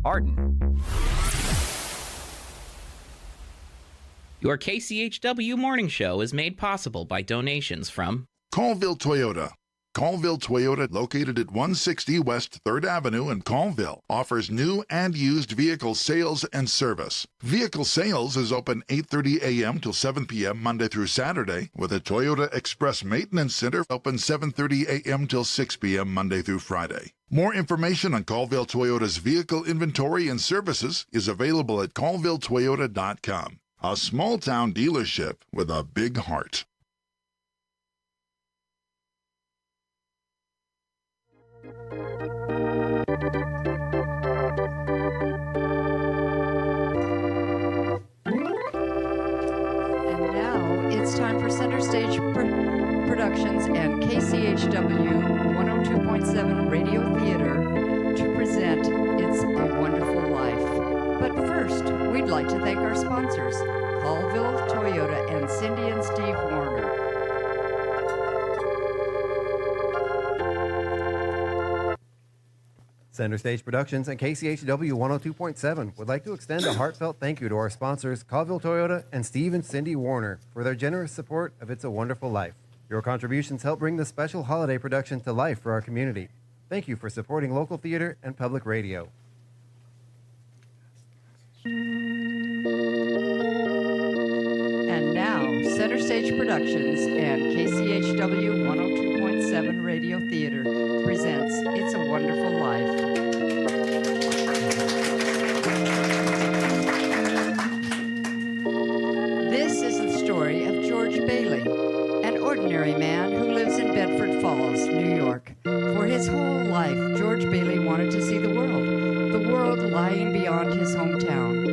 Arden. Your KCHW morning show is made possible by donations from Colville Toyota. Colville Toyota, located at 160 West 3rd Avenue in Colville, offers new and used vehicle sales and service. Vehicle sales is open 8:30 a.m. till 7 p.m. Monday through Saturday, with a Toyota Express Maintenance Center open 7:30 a.m. till 6 p.m. Monday through Friday. More information on Colville Toyota's vehicle inventory and services is available at colvilletoyota.com. A small-town dealership with a big heart. It's time for Center Stage Productions and KCHW 102.7 Radio Theater to present It's a Wonderful Life. But first, we'd like to thank our sponsors, Colville Toyota and Cindy and Steve Warner. Center Stage Productions and KCHW 102.7 would like to extend a heartfelt thank you to our sponsors, Colville Toyota and Steve and Cindy Warner, for their generous support of It's a Wonderful Life. Your contributions help bring this special holiday production to life for our community. Thank you for supporting local theater and public radio. And now, Center Stage Productions and KCHW 102.7 Radio Theater presents It's a Wonderful Life. This is the story of George Bailey, an ordinary man who lives in Bedford Falls, New York. For his whole life, George Bailey wanted to see the world lying beyond his hometown.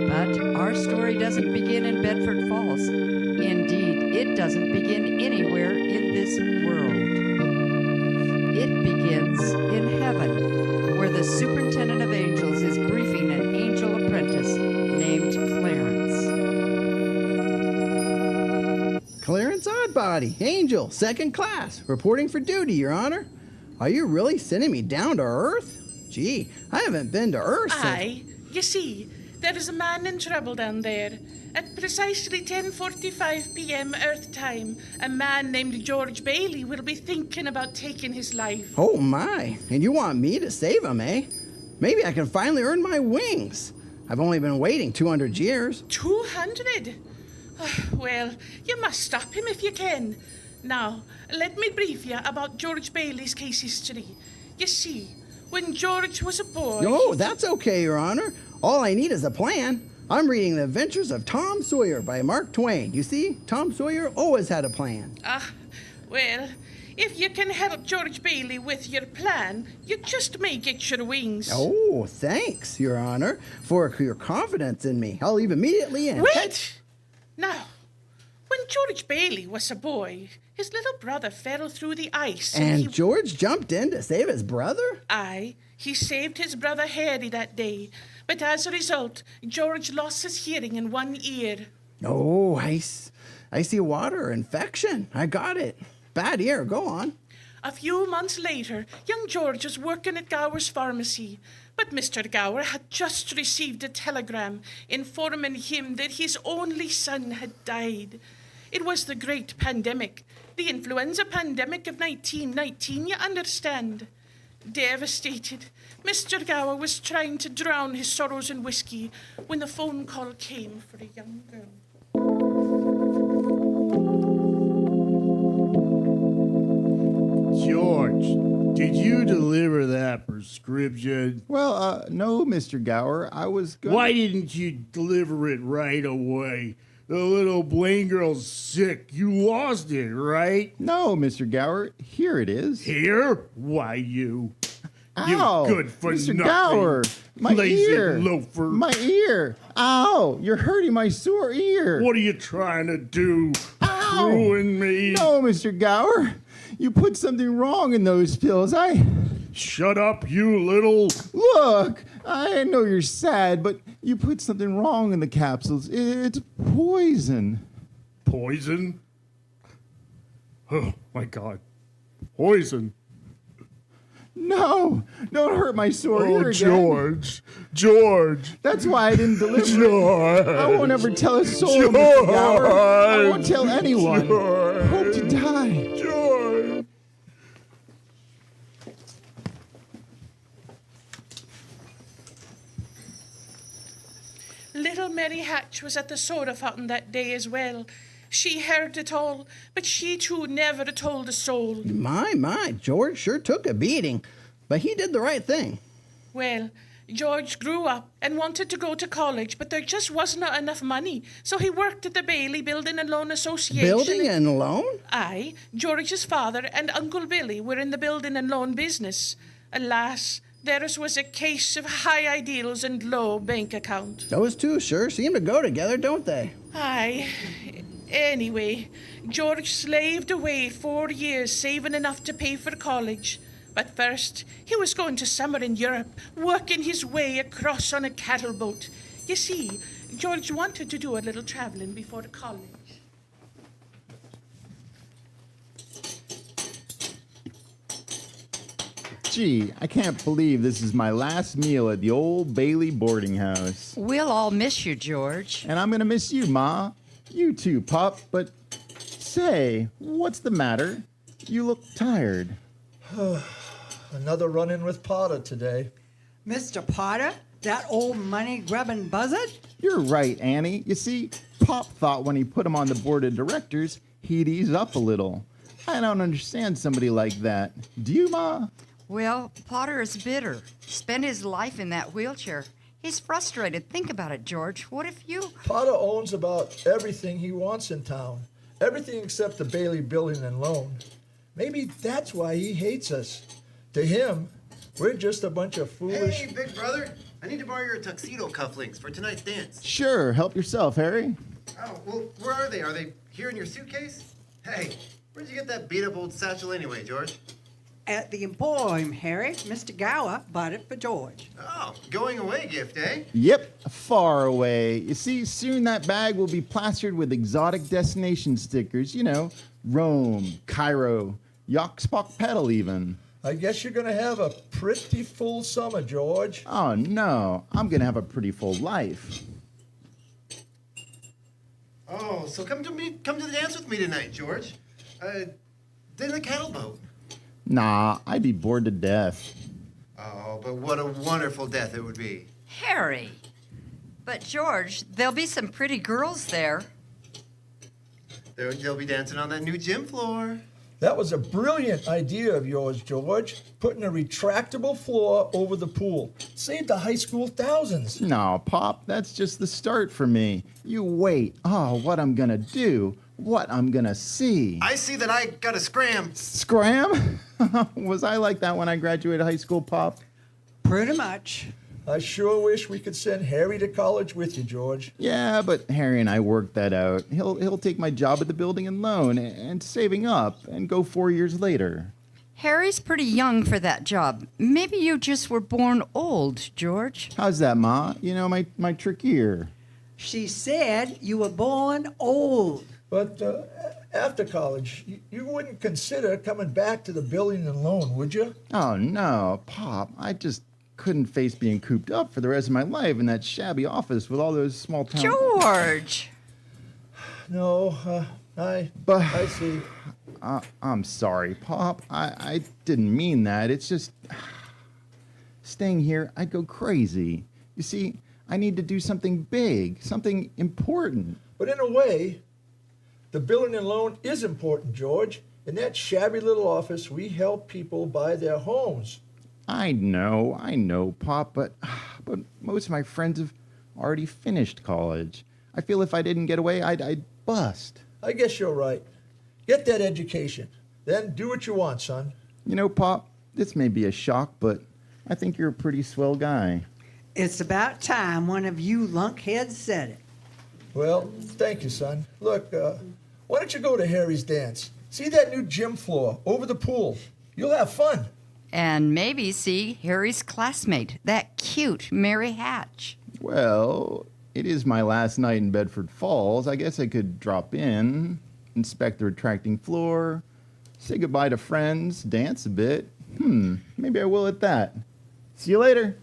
But our story doesn't begin in Bedford Falls. Indeed, it doesn't begin anywhere in this world. It begins in heaven, where the superintendent of angels is briefing an angel apprentice named Clarence. Clarence Oddbody, Angel, second class, reporting for duty, Your Honor. Are you really sending me down to Earth? Gee, I haven't been to Earth since... Aye, you see, there is a man in trouble down there. At precisely 10:45 p.m. Earth time, a man named George Bailey will be thinking about taking his life. Oh my, and you want me to save him, eh? Maybe I can finally earn my wings. I've only been waiting 200 years. 200? Well, you must stop him if you can. Now, let me brief you about George Bailey's case history. You see, when George was a boy... No, that's okay, Your Honor. All I need is a plan. I'm reading The Adventures of Tom Sawyer by Mark Twain. You see, Tom Sawyer always had a plan. Well, if you can help George Bailey with your plan, you just may get your wings. Oh, thanks, Your Honor, for your confidence in me. I'll leave immediately in. Wait! Now, when George Bailey was a boy, his little brother fell through the ice. And George jumped in to save his brother? Aye, he saved his brother Harry that day. But as a result, George lost his hearing in one ear. Oh, I see water infection. I got it. Bad ear. Go on. A few months later, young George was working at Gower's pharmacy. But Mr. Gower had just received a telegram informing him that his only son had died. It was the great pandemic, the influenza pandemic of 1919, you understand. Devastated, Mr. Gower was trying to drown his sorrows in whiskey when the phone call came for a young girl. George, did you deliver that prescription? Well, no, Mr. Gower. I was going... Why didn't you deliver it right away? The little Blaine girl's sick. You lost it, right? No, Mr. Gower. Here it is. Here? Why, you Ow! good for Mr. nothing. Gower, my lazy ear. loafer. My ear. Ow! You're hurting my sore ear. What are you trying to do? Ow! Ruin me? No, Mr. Gower. You put something wrong in those pills. Shut up, you little... Look, I know you're sad, but you put something wrong in the capsules. It's poison. Poison? Oh, my God. Poison? No, don't hurt my sore ear again. George. That's why I didn't deliver it. George. I won't ever tell a soul, Mr. Gower. I won't tell anyone. I hope to die. George. Little Mary Hatch was at the soda fountain that day as well. She heard it all, but she too never told a soul. My, George sure took a beating, but he did the right thing. Well, George grew up and wanted to go to college, but there just wasn't enough money, so he worked at the Bailey Building and Loan Association. Building and loan? Aye, George's father and Uncle Billy were in the building and loan business. Alas, theirs was a case of high ideals and low bank account. Those two sure seem to go together, don't they? Aye. Anyway, George slaved away 4 years saving enough to pay for college. But first, he was going to summer in Europe, working his way across on a cattle boat. You see, George wanted to do a little traveling before college. Gee, I can't believe this is my last meal at the old Bailey boarding house. We'll all miss you, George. And I'm gonna miss you, Ma. You too, Pop. But say, what's the matter? You look tired. Another run-in with Potter today. Mr. Potter? That old money-grubbing buzzard? You're right, Annie. You see, Pop thought when he put him on the board of directors, he'd ease up a little. I don't understand somebody like that. Do you, Ma? Well, Potter is bitter. Spent his life in that wheelchair. He's frustrated. Think about it, George. What if you... Potter owns about everything he wants in town. Everything except the Bailey Building and Loan. Maybe that's why he hates us. To him, we're just a bunch of foolish... Hey, big brother. I need to borrow your tuxedo cufflinks for tonight's dance. Sure, help yourself, Harry. Oh, well, where are they? Are they here in your suitcase? Hey, where'd you get that beat-up old satchel anyway, George? At the Emporium, Harry. Mr. Gower bought it for George. Oh, going away gift, eh? Yep, far away. You see, soon that bag will be plastered with exotic destination stickers. You know, Rome, Cairo, Yoxpock Pedal even. I guess you're going to have a pretty full summer, George. Oh, no. I'm going to have a pretty full life. Oh, so come to the dance with me tonight, George. Then the cattle boat. Nah, I'd be bored to death. Oh, but what a wonderful death it would be. Harry. But, George, there'll be some pretty girls there. They'll be dancing on that new gym floor. That was a brilliant idea of yours, George. Putting a retractable floor over the pool. Saved the high school thousands. No, Pop, that's just the start for me. You wait. Oh, what I'm gonna do. What I'm gonna see. I see that I got a scram. Scram? Was I like that when I graduated high school, Pop? Pretty much. I sure wish we could send Harry to college with you, George. Yeah, but Harry and I worked that out. He'll take my job at the building and loan and saving up and go 4 years later. Harry's pretty young for that job. Maybe you just were born old, George. How's that, Ma? You know, my trick ear. She said you were born old. But after college, you wouldn't consider coming back to the building and loan, would you? Oh, no, Pop. I just couldn't face being cooped up for the rest of my life in that shabby office with all those small town... George! No, I see. I'm sorry, Pop. I didn't mean that. It's just... Staying here, I'd go crazy. You see, I need to do something big, something important. But in a way, the building and loan is important, George. In that shabby little office, we help people buy their homes. I know, Pop, but most of my friends have already finished college. I feel if I didn't get away, I'd bust. I guess you're right. Get that education. Then do what you want, son. You know, Pop, this may be a shock, but I think you're a pretty swell guy. It's about time one of you lunkheads said it. Well, thank you, son. Look, why don't you go to Harry's dance? See that new gym floor over the pool. You'll have fun. And maybe see Harry's classmate, that cute Mary Hatch. Well, it is my last night in Bedford Falls. I guess I could drop in, inspect the retracting floor, say goodbye to friends, dance a bit. Maybe I will at that. See you later.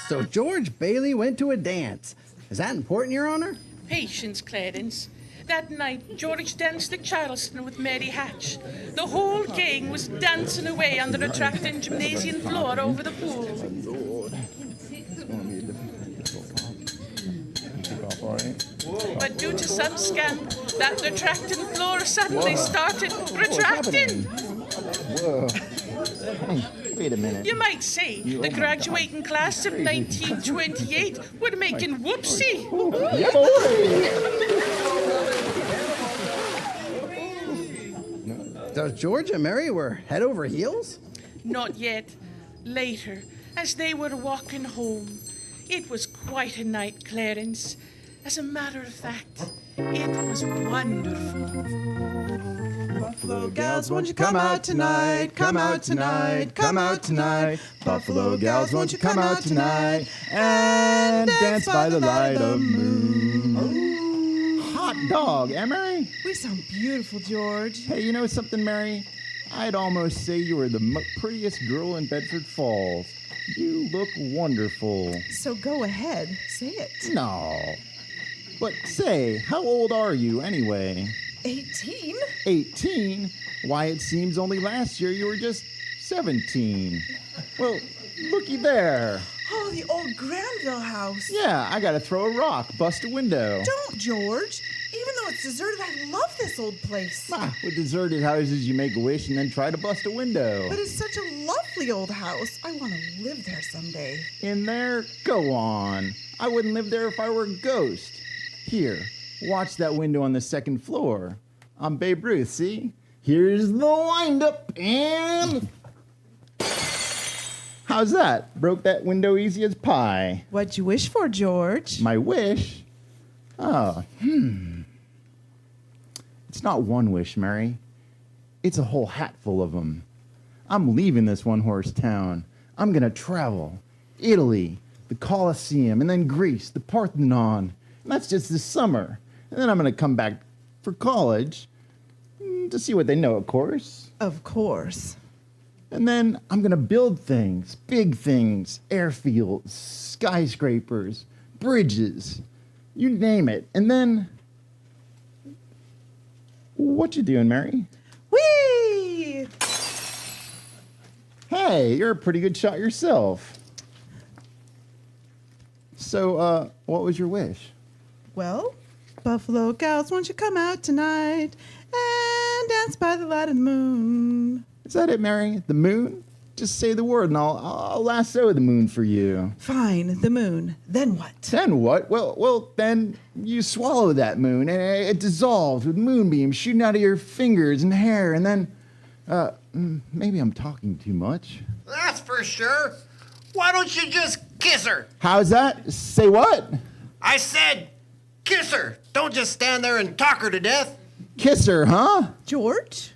So George Bailey went to a dance. Is that important, Your Honor? Patience, Clarence. That night, George danced at Charleston with Mary Hatch. The whole gang was dancing away on the retracting gymnasium floor over the pool. But due to some scandal, that retracting floor suddenly started retracting. Whoa. Hey, wait a minute. You might say the graduating class of 1928 were making whoopsie. So George and Mary were head over heels? Not yet. Later, as they were walking home. It was quite a night, Clarence. As a matter of fact, it was wonderful. Buffalo gals, won't you come out tonight? Come out tonight, come out tonight. Buffalo gals, won't you come out tonight and dance by the light of moon? Hot dog, eh, Mary? We sound beautiful, George. Hey, you know something, Mary? I'd almost say you are the prettiest girl in Bedford Falls. You look wonderful. So go ahead, say it. No. But say, how old are you anyway? 18? 18? Why, it seems only last year you were just 17. Well, looky there. Oh, the old Granville house. Yeah, I gotta throw a rock, bust a window. Don't, George. Even though it's deserted, I love this old place. With deserted houses, you make a wish and then try to bust a window. But it's such a lovely old house. I want to live there someday. In there? Go on. I wouldn't live there if I were a ghost. Here, watch that window on the second floor. I'm Babe Ruth, see? Here's the wind-up and... How's that? Broke that window easy as pie. What'd you wish for, George? My wish? Oh, It's not one wish, Mary. It's a whole hatful of them. I'm leaving this one-horse town. I'm gonna travel. Italy, the Colosseum, and then Greece, the Parthenon. And that's just this summer. And then I'm gonna come back for college to see what they know, of course. Of course. And then I'm gonna build things, big things, airfields, skyscrapers, bridges, you name it. And then, what you doing, Mary? Whee! Hey, you're a pretty good shot yourself. So, what was your wish? Well, Buffalo gals, won't you come out tonight and dance by the light of the moon? Is that it, Mary? The moon? Just say the word and I'll lasso the moon for you. Fine, the moon. Then what? Then what? Well, then you swallow that moon and it dissolves with moonbeams shooting out of your fingers and hair and then, maybe I'm talking too much. That's for sure. Why don't you just kiss her? How's that? Say what? I said kiss her. Don't just stand there and talk her to death. Kiss her, huh? George?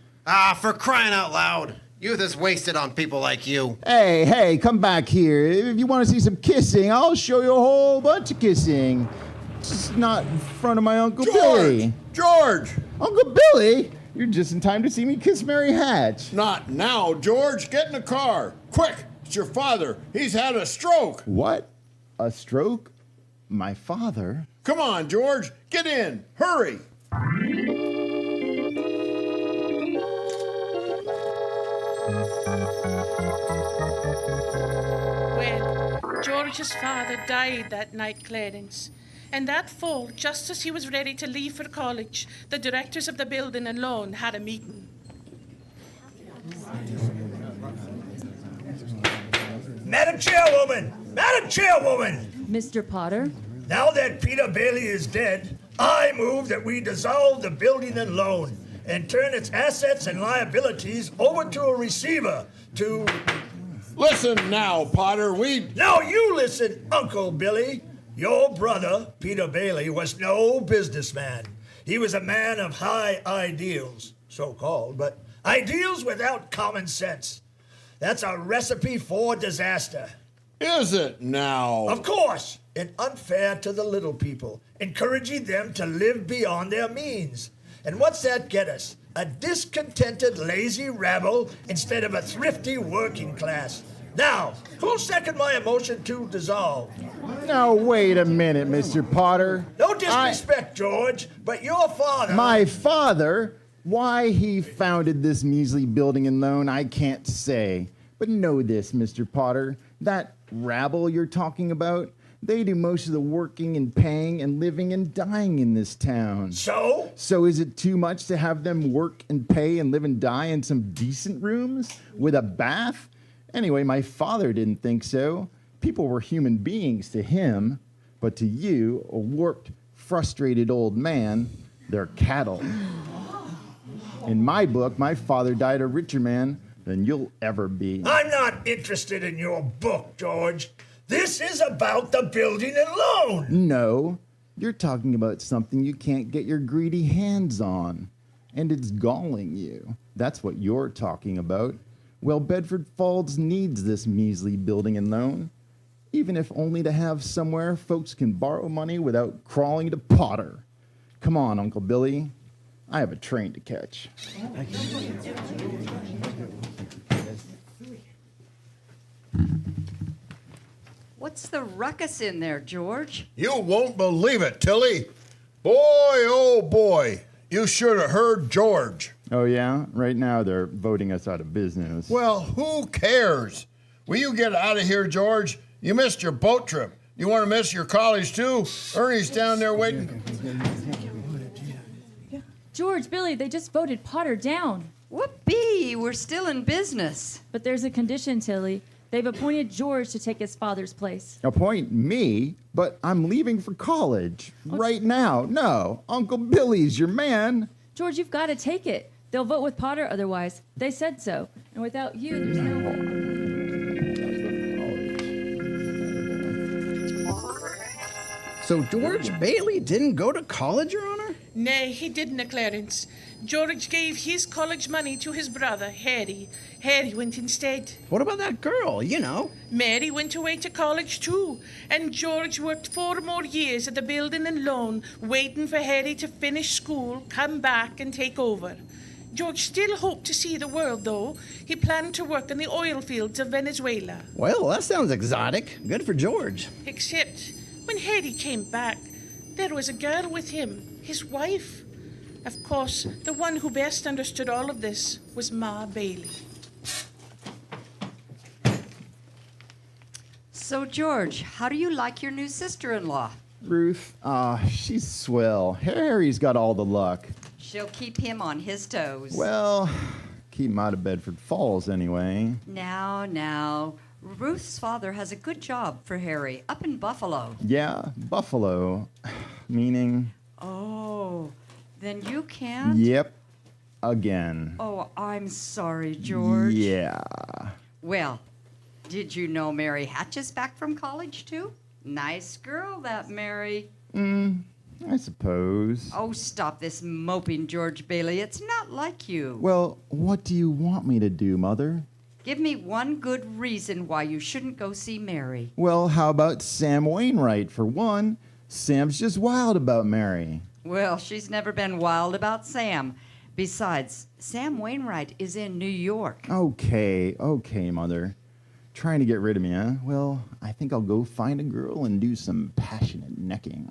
For crying out loud. Youth is wasted on people like you. Hey, come back here. If you want to see some kissing, I'll show you a whole bunch of kissing. Just not in front of my Uncle Billy. George! Uncle Billy? You're just in time to see me kiss Mary Hatch. Not now, George. Get in the car. Quick! It's your father. He's had a stroke. What? A stroke? My father? Come on, George. Get in. Hurry. Well, George's father died that night, Clarence. And that fall, just as he was ready to leave for college, the directors of the building and loan had a meeting. Madam Chairwoman! Madam Chairwoman! Mr. Potter? Now that Peter Bailey is dead, I move that we dissolve the building and loan and turn its assets and liabilities over to a receiver to... Listen now, Potter, No, you listen, Uncle Billy. Your brother, Peter Bailey, was no businessman. He was a man of high ideals, so-called, but ideals without common sense. That's a recipe for disaster. Is it now? Of course. and unfair to the little people, encouraging them to live beyond their means. And what's that get us? A discontented, lazy rabble instead of a thrifty working class. Now, who'll second my motion to dissolve? Now, wait a minute, Mr. Potter. No disrespect, George, but your father... My father? Why he founded this measly building and loan, I can't say. But know this, Mr. Potter, that rabble you're talking about, they do most of the working and paying and living and dying in this town. So? So is it too much to have them work and pay and live and die in some decent rooms with a bath? Anyway, my father didn't think so. People were human beings to him, but to you, a warped, frustrated old man, they're cattle. In my book, my father died a richer man than you'll ever be. I'm not interested in your book, George. This is about the building and loan. No, you're talking about something you can't get your greedy hands on. And it's galling you. That's what you're talking about. Well, Bedford Falls needs this measly building and loan, even if only to have somewhere folks can borrow money without crawling to Potter. Come on, Uncle Billy. I have a train to catch. What's the ruckus in there, George? You won't believe it, Tilly. Boy, oh boy, you should have heard George. Oh, yeah? Right now they're voting us out of business. Well, who cares? Will you get out of here, George? You missed your boat trip. You want to miss your college, too? Ernie's down there waiting. George, Billy, they just voted Potter down. Whoopee, we're still in business. But there's a condition, Tilly. They've appointed George to take his father's place. Appoint me? But I'm leaving for college. Right now. No, Uncle Billy's your man. George, you've got to take it. They'll vote with Potter otherwise. They said so. And without you, there's no hope. So George Bailey didn't go to college, Your Honor? Nay, he didn't, Clarence. George gave his college money to his brother, Harry. Harry went instead. What about that girl, you know? Mary went away to college, too. And George worked 4 more years at the building and loan, waiting for Harry to finish school, come back, and take over. George still hoped to see the world, though. He planned to work in the oil fields of Venezuela. Well, that sounds exotic. Good for George. Except when Harry came back, there was a girl with him, his wife. Of course, the one who best understood all of this was Ma Bailey. So, George, how do you like your new sister-in-law? Ruth, she's swell. Harry's got all the luck. She'll keep him on his toes. Well, keep him out of Bedford Falls anyway. Now. Ruth's father has a good job for Harry up in Buffalo. Yeah, Buffalo. Meaning? Oh, then you can't? Yep. Again. Oh, I'm sorry, George. Yeah. Well, did you know Mary Hatch is back from college, too? Nice girl, that Mary. I suppose. Oh, stop this moping, George Bailey. It's not like you. Well, what do you want me to do, Mother? Give me one good reason why you shouldn't go see Mary. Well, how about Sam Wainwright, for one? Sam's just wild about Mary. Well, she's never been wild about Sam. Besides, Sam Wainwright is in New York. Okay, Mother. Trying to get rid of me, huh? Well, I think I'll go find a girl and do some passionate necking.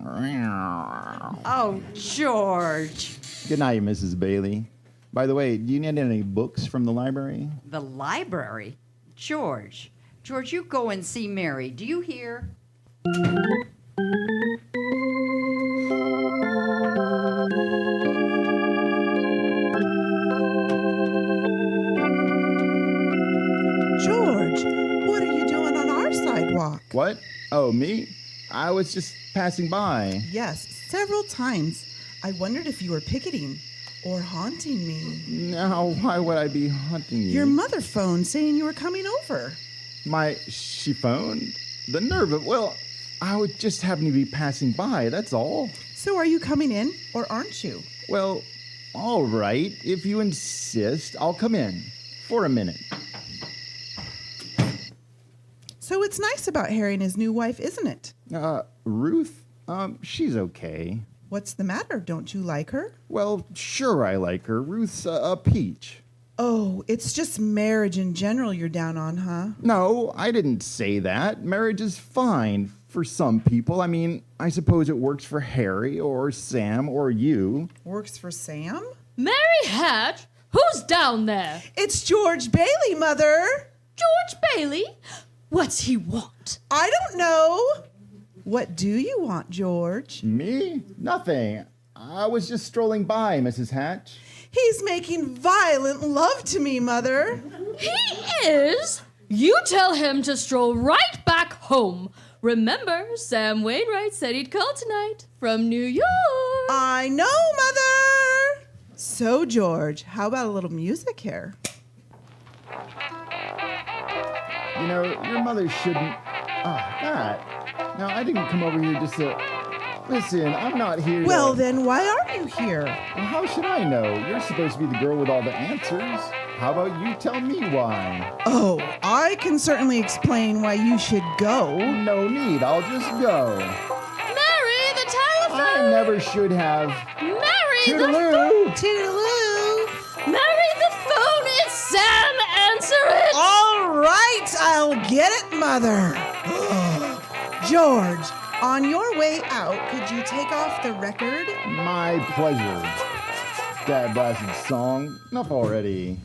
Oh, George. Good night, Mrs. Bailey. By the way, do you need any books from the library? The library? George, you go and see Mary. Do you hear? George, what are you doing on our sidewalk? What? Oh, me? I was just passing by. Yes, several times. I wondered if you were picketing or haunting me. Now, why would I be haunting you? Your mother phoned saying you were coming over. She phoned? The nerve of, well, I would just happen to be passing by, that's all. So are you coming in or aren't you? Well, all right. If you insist, I'll come in for a minute. So it's nice about Harry and his new wife, isn't it? Ruth? She's okay. What's the matter? Don't you like her? Well, sure I like her. Ruth's a peach. Oh, it's just marriage in general you're down on, huh? No, I didn't say that. Marriage is fine for some people. I mean, I suppose it works for Harry or Sam or you. Works for Sam? Mary Hatch? Who's down there? It's George Bailey, Mother. George Bailey? What's he want? I don't know. What do you want, George? Me? Nothing. I was just strolling by, Mrs. Hatch. He's making violent love to me, Mother. He is? You tell him to stroll right back home. Remember, Sam Wainwright said he'd call tonight from New York. I know, Mother. So, George, how about a little music here? You know, your mother shouldn't... that. Now, I didn't come over here just to... Listen, I'm not here Well, to... then why are you here? Well, how should I know? You're supposed to be the girl with all the answers. How about you tell me why? Oh, I can certainly explain why you should go. No need, I'll just go. Mary, the telephone! I never should have. Mary, Toodaloo! Toodaloo! Mary, the phone! It's Sam! Answer it! All right, I'll get it, Mother. George, on your way out, could you take off the record? My pleasure. Dad blasted song. Enough already.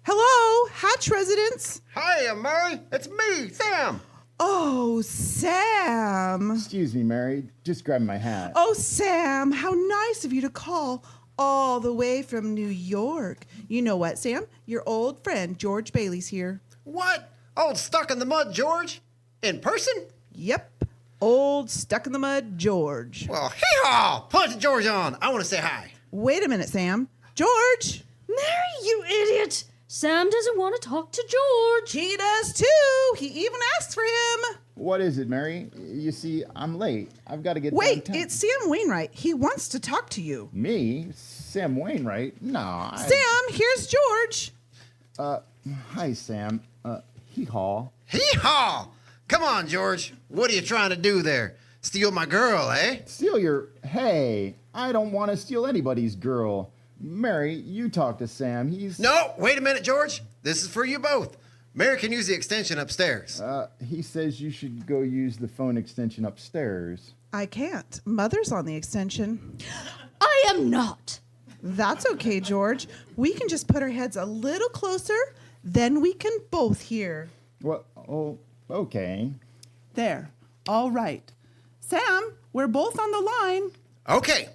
Hello, Hatch residents. Hi, Mary. It's me, Sam. Oh, Sam. Excuse me, Mary. Just grabbing my hat. Oh, Sam, how nice of you to call all the way from New York. You know what, Sam? Your old friend, George Bailey's here. What? Old stuck in the mud, George? In person? Yep. Old stuck in the mud, George. Well, hee-haw! Put George on. I want to say hi. Wait a minute, Sam. George! Mary, you idiot! Sam doesn't want to talk to George. He does too. He even asked for him. What is it, Mary? You see, I'm late. I've got to get Wait, downtown. it's Sam Wainwright. He wants to talk to you. Me? Sam Wainwright? No. Sam, here's George. Hi, Sam. Hee-haw. Hee-haw! Come on, George. What are you trying to do there? Steal my girl, eh? Steal your... Hey, I don't want to steal anybody's girl. Mary, you talk to Sam. He's... No, wait a minute, George. This is for you both. Mary can use the extension upstairs. He says you should go use the phone extension upstairs. I can't. Mother's on the extension. I am not. That's okay, George. We can just put our heads a little closer, then we can both hear. What? Oh, okay. There. All right. Sam, we're both on the line. Okay.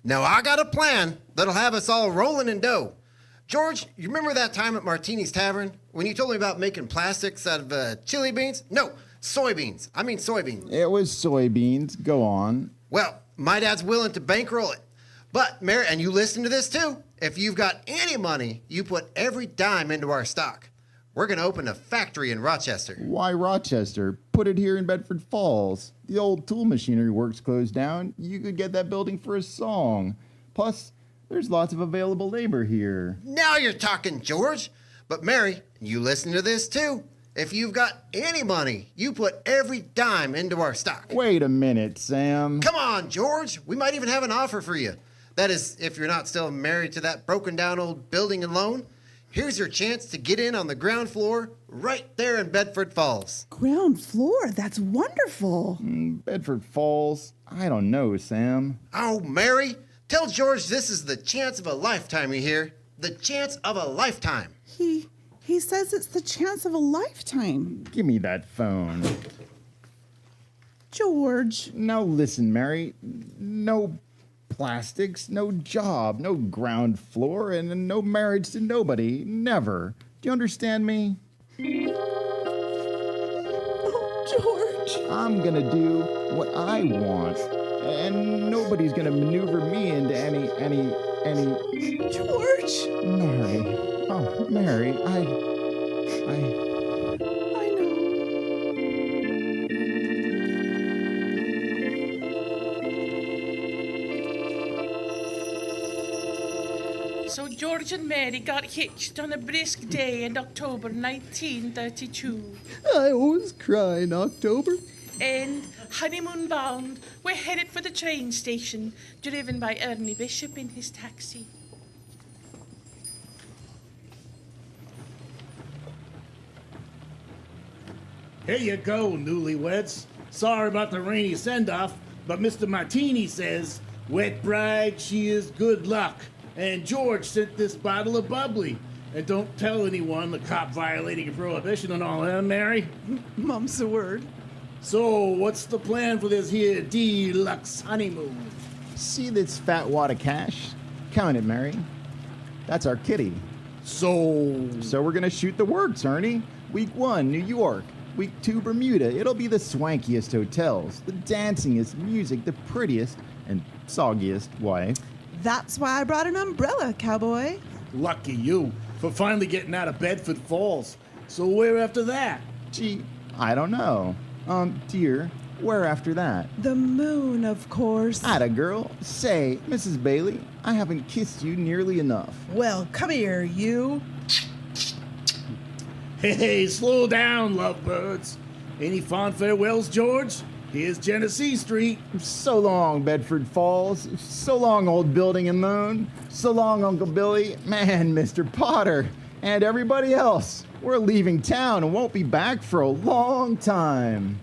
Now I got a plan that'll have us all rolling in dough. George, you remember that time at Martini's Tavern when you told me about making plastics out of chili beans? No, soybeans. I mean soybeans. It was soybeans. Go on. Well, my dad's willing to bankroll it. But, Mary, and you listen to this too, if you've got any money, you put every dime into our stock. We're going to open a factory in Rochester. Why Rochester? Put it here in Bedford Falls. The old tool machinery works closed down. You could get that building for a song. Plus, there's lots of available labor here. Now you're talking, George. But Mary, you listen to this too. If you've got any money, you put every dime into our stock. Wait a minute, Sam. Come on, George. We might even have an offer for you. That is, if you're not still married to that broken down old building and loan. Here's your chance to get in on the ground floor right there in Bedford Falls. Ground floor? That's wonderful. Bedford Falls? I don't know, Sam. Oh, Mary, tell George this is the chance of a lifetime, you hear? The chance of a lifetime. He says it's the chance of a lifetime. Give me that phone. George. Now listen, Mary. No plastics, no job, no ground floor, and no marriage to nobody. Never. Do you understand me? Oh, George. I'm gonna do what I want. And nobody's gonna maneuver me into any... George! Mary. Oh, Mary, I know. So George and Mary got hitched on a brisk day in October 1932. I always cry in October. And honeymoon bound, we're headed for the train station, driven by Ernie Bishop in his taxi. Here you go, newlyweds. Sorry about the rainy send-off, but Mr. Martini says, wet bride, she is good luck. And George sent this bottle of bubbly. And don't tell anyone the cop violating a prohibition and all that, Mary. Mum's the word. So, what's the plan for this here deluxe honeymoon? See this fat wad of cash? Count it, Mary. That's our kitty. So we're gonna shoot the works, Ernie. Week 1, New York. Week 2, Bermuda. It'll be the swankiest hotels, the dancingest music, the prettiest and soggiest wife. That's why I brought an umbrella, cowboy. Lucky you for finally getting out of Bedford Falls. So where after that? Gee, I don't know. Dear, where after that? The moon, of course. Atta girl. Say, Mrs. Bailey, I haven't kissed you nearly enough. Well, come here, you. Hey, slow down, lovebirds. Any fond farewells, George? Here's Genesee Street. So long, Bedford Falls. So long, old building and moon. So long, Uncle Billy. Man, Mr. Potter. And everybody else. We're leaving town and won't be back for a long time.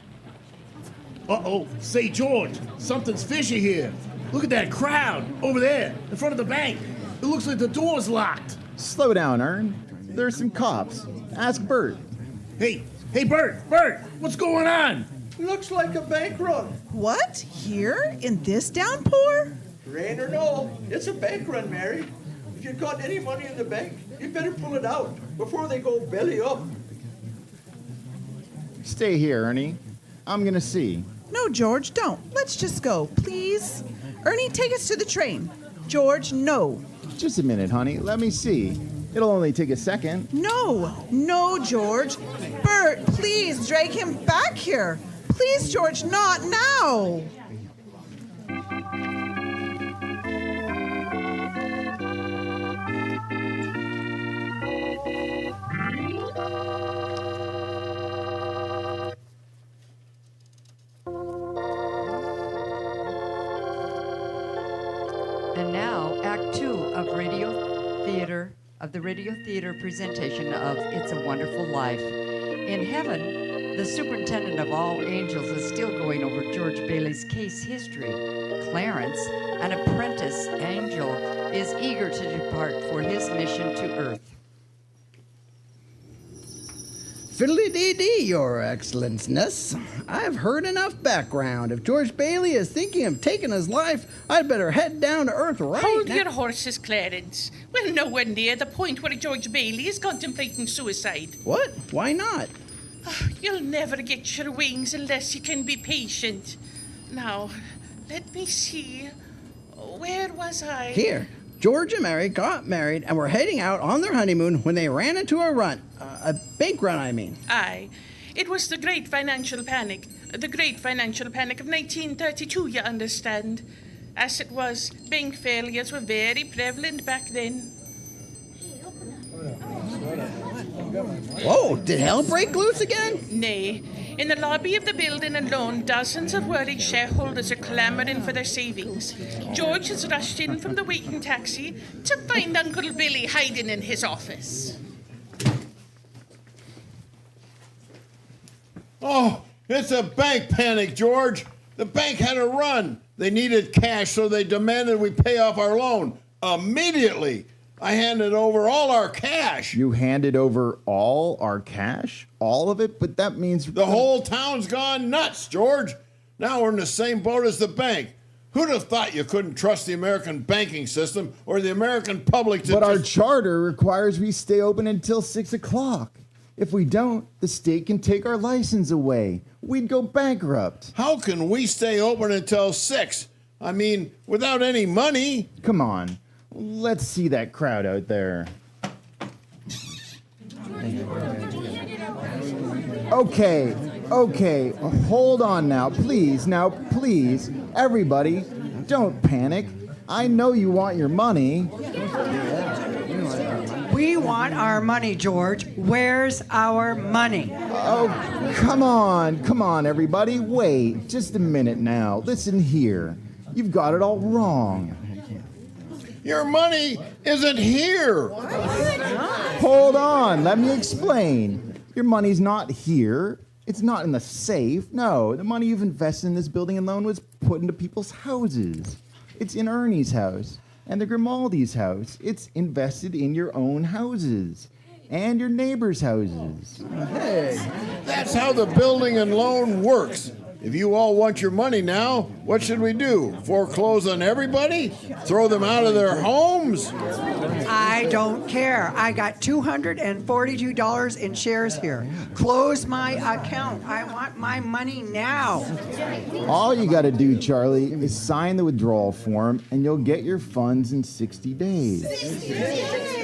Uh-oh. Say, George, something's fishy here. Look at that crowd over there in front of the bank. It looks like the door's locked. Slow down, Ern. There's some cops. Ask Bert. Hey, Bert, what's going on? Looks like a bank run. What? Here? In this downpour? Rain or no, it's a bank run, Mary. If you've got any money in the bank, you better pull it out before they go belly up. Stay here, Ernie. I'm gonna see. No, George, don't. Let's just go, please. Ernie, take us to the train. George, no. Just a minute, honey. Let me see. It'll only take a second. No, George. Bert, please drag him back here. Please, George, not now. And now, Act 2 of the Radio Theater presentation of It's a Wonderful Life. In heaven, the superintendent of all angels is still going over George Bailey's case history. Clarence, an apprentice angel, is eager to depart for his mission to Earth. Fiddly-dee-dee, Your Excellency. I've heard enough background. If George Bailey is thinking of taking his life, I'd better head down to Earth right Hold now. your horses, Clarence. We're nowhere near the point where George Bailey is contemplating suicide. What? Why not? You'll never get your wings unless you can be patient. Now, let me see. Where was I? Here. George and Mary got married and were heading out on their honeymoon when they ran into a bank run, I mean. Aye. It was the Great Financial Panic. The Great Financial Panic of 1932, you understand. As it was, bank failures were very prevalent back then. Whoa, did hell break loose again? Nay. In the lobby of the building alone, dozens of worried shareholders are clamoring for their savings. George has rushed in from the waiting taxi to find Uncle Billy hiding in his office. Oh, it's a bank panic, George. The bank had a run. They needed cash, so they demanded we pay off our loan immediately. I handed over all our cash. You handed over all our cash? All of it? But that means... The whole town's gone nuts, George. Now we're in the same boat as the bank. Who'd have thought you couldn't trust the American banking system or the American public to... But our charter requires we stay open until 6 o'clock. If we don't, the state can take our license away. We'd go bankrupt. How can we stay open until 6? I mean, without any money. Come on. Let's see that crowd out there. Okay. Hold on now, please. Everybody, don't panic. I know you want your money. We We want our money, George. Where's our money? Oh, come on, everybody. Wait, just a minute now. Listen here. You've got it all wrong. Your money isn't here. Hold on, let me explain. Your money's not here. It's not in the safe. No, the money you've invested in this building and loan was put into people's houses. It's in Ernie's house and the Grimaldi's house. It's invested in your own houses and your neighbors' houses. Hey, that's how the building and loan works. If you all want your money now, what should we do? Foreclose on everybody? Throw them out of their homes? I don't care. I got $242 in shares here. Close my account. I want my money now. All you gotta do, Charlie, is sign the withdrawal form and you'll get your funds in 60 days.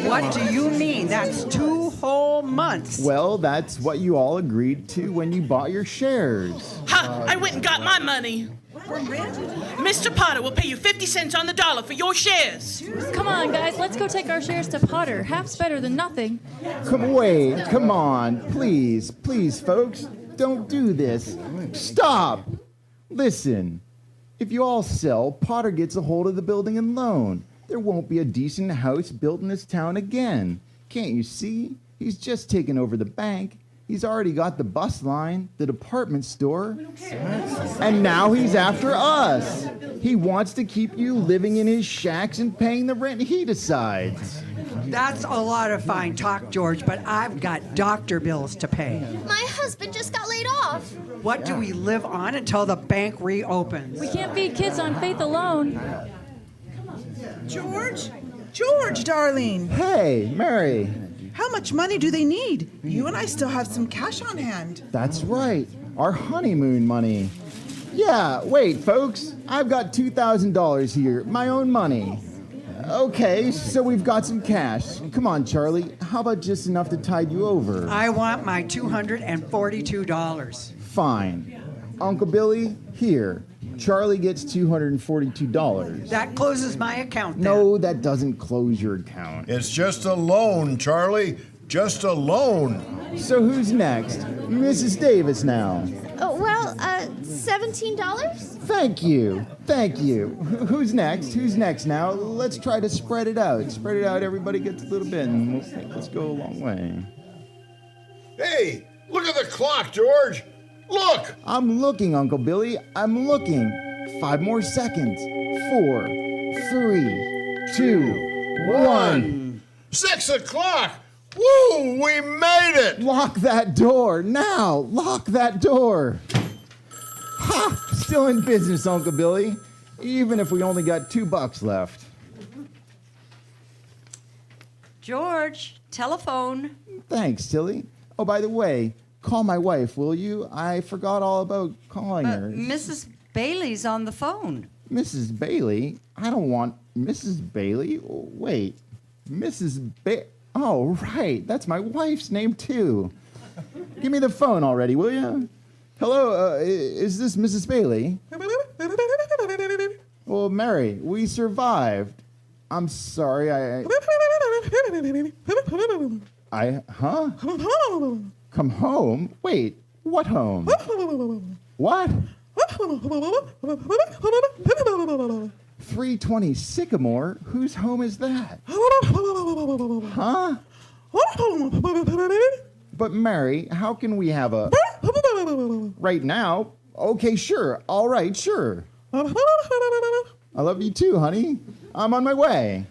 What do you mean? That's 2 whole months. Well, that's what you all agreed to when you bought your shares. Ha! I went and got my money. Mr. Potter will pay you 50 cents on the dollar for your shares. Come on, guys, let's go take our shares to Potter. Half's better than nothing. Come on, please, folks, don't do this. Stop! Listen, if you all sell, Potter gets a hold of the building and loan. There won't be a decent house built in this town again. Can't you see? He's just taken over the bank. He's already got the bus line, the department store, and now he's after us. He wants to keep you living in his shacks and paying the rent he decides. That's a lot of fine talk, George, but I've got doctor bills to pay. My husband just got laid off. What do we live on until the bank reopens? We can't feed kids on faith alone. George, darling. Hey, Mary. How much money do they need? You and I still have some cash on hand. That's right, our honeymoon money. Yeah, wait, folks, I've got $2,000 here, my own money. Okay, so we've got some cash. Come on, Charlie, how about just enough to tide you over? I want my $242. Fine. Uncle Billy, here. Charlie gets $242. That closes my account then. No, that doesn't close your account. It's just a loan, Charlie. Just a loan. So who's next? Mrs. Davis now. Oh, well, $17? Thank you. Who's next? Who's next now? Let's try to spread it out. Spread it out, everybody gets a little bit, and let's go a long way. Hey, look at the clock, George. Look! I'm looking, Uncle Billy. I'm looking. 5 more seconds. 4, 3, 2, 1. 6 o'clock! Woo! We made it! Lock that door now! Lock that door! Ha! Still in business, Uncle Billy. Even if we only got $2 left. George, telephone. Thanks, Tilly. Oh, by the way, call my wife, will you? I forgot all about calling her. Mrs. Bailey's on the phone. Mrs. Bailey? I don't want Mrs. Bailey. Wait, Mrs. Oh, right. That's my wife's name, too. Give me the phone already, will you? Hello, is this Mrs. Bailey? Well, Mary, we survived. I'm sorry, huh? Come home? Wait, what home? What? 320 Sycamore? Whose home is that? Huh? But Mary, how can we have a... Right now? Okay, sure. All right, sure. I love you too, honey. I'm on my way.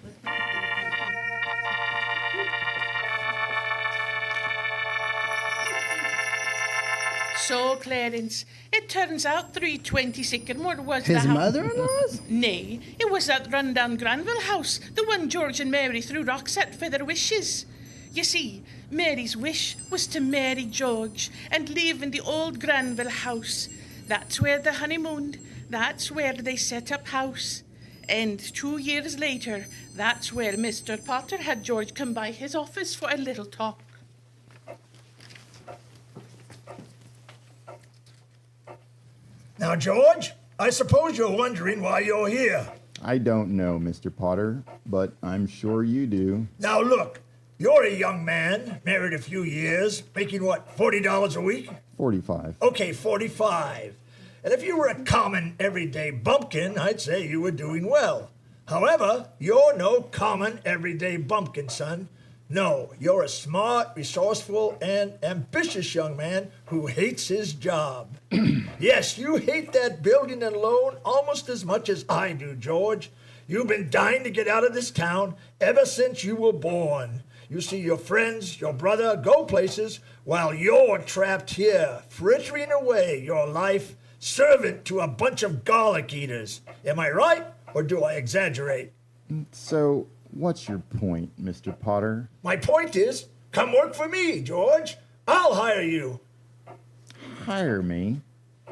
So, Clarence, it turns out 320 Sycamore was His the mother-in-law's? Nay, it was that rundown Granville house, the one George and Mary threw rocks at for their wishes. You see, Mary's wish was to marry George and live in the old Granville house. That's where they honeymooned. That's where they set up house. And 2 years later, that's where Mr. Potter had George come by his office for a little talk. Now, George, I suppose you're wondering why you're here. I don't know, Mr. Potter, but I'm sure you do. Now, look, You're a young man, married a few years, making what, $40 a week? 45. Okay, 45. And if you were a common, everyday bumpkin, I'd say you were doing well. However, you're no common, everyday bumpkin, son. No, you're a smart, resourceful, and ambitious young man who hates his job. Yes, you hate that building and loan almost as much as I do, George. You've been dying to get out of this town ever since you were born. You see your friends, your brother go places, while you're trapped here, frittering away your life, servant to a bunch of garlic eaters. Am I right, or do I exaggerate? So, what's your point, Mr. Potter? My point is, come work for me, George. I'll hire you. Hire me?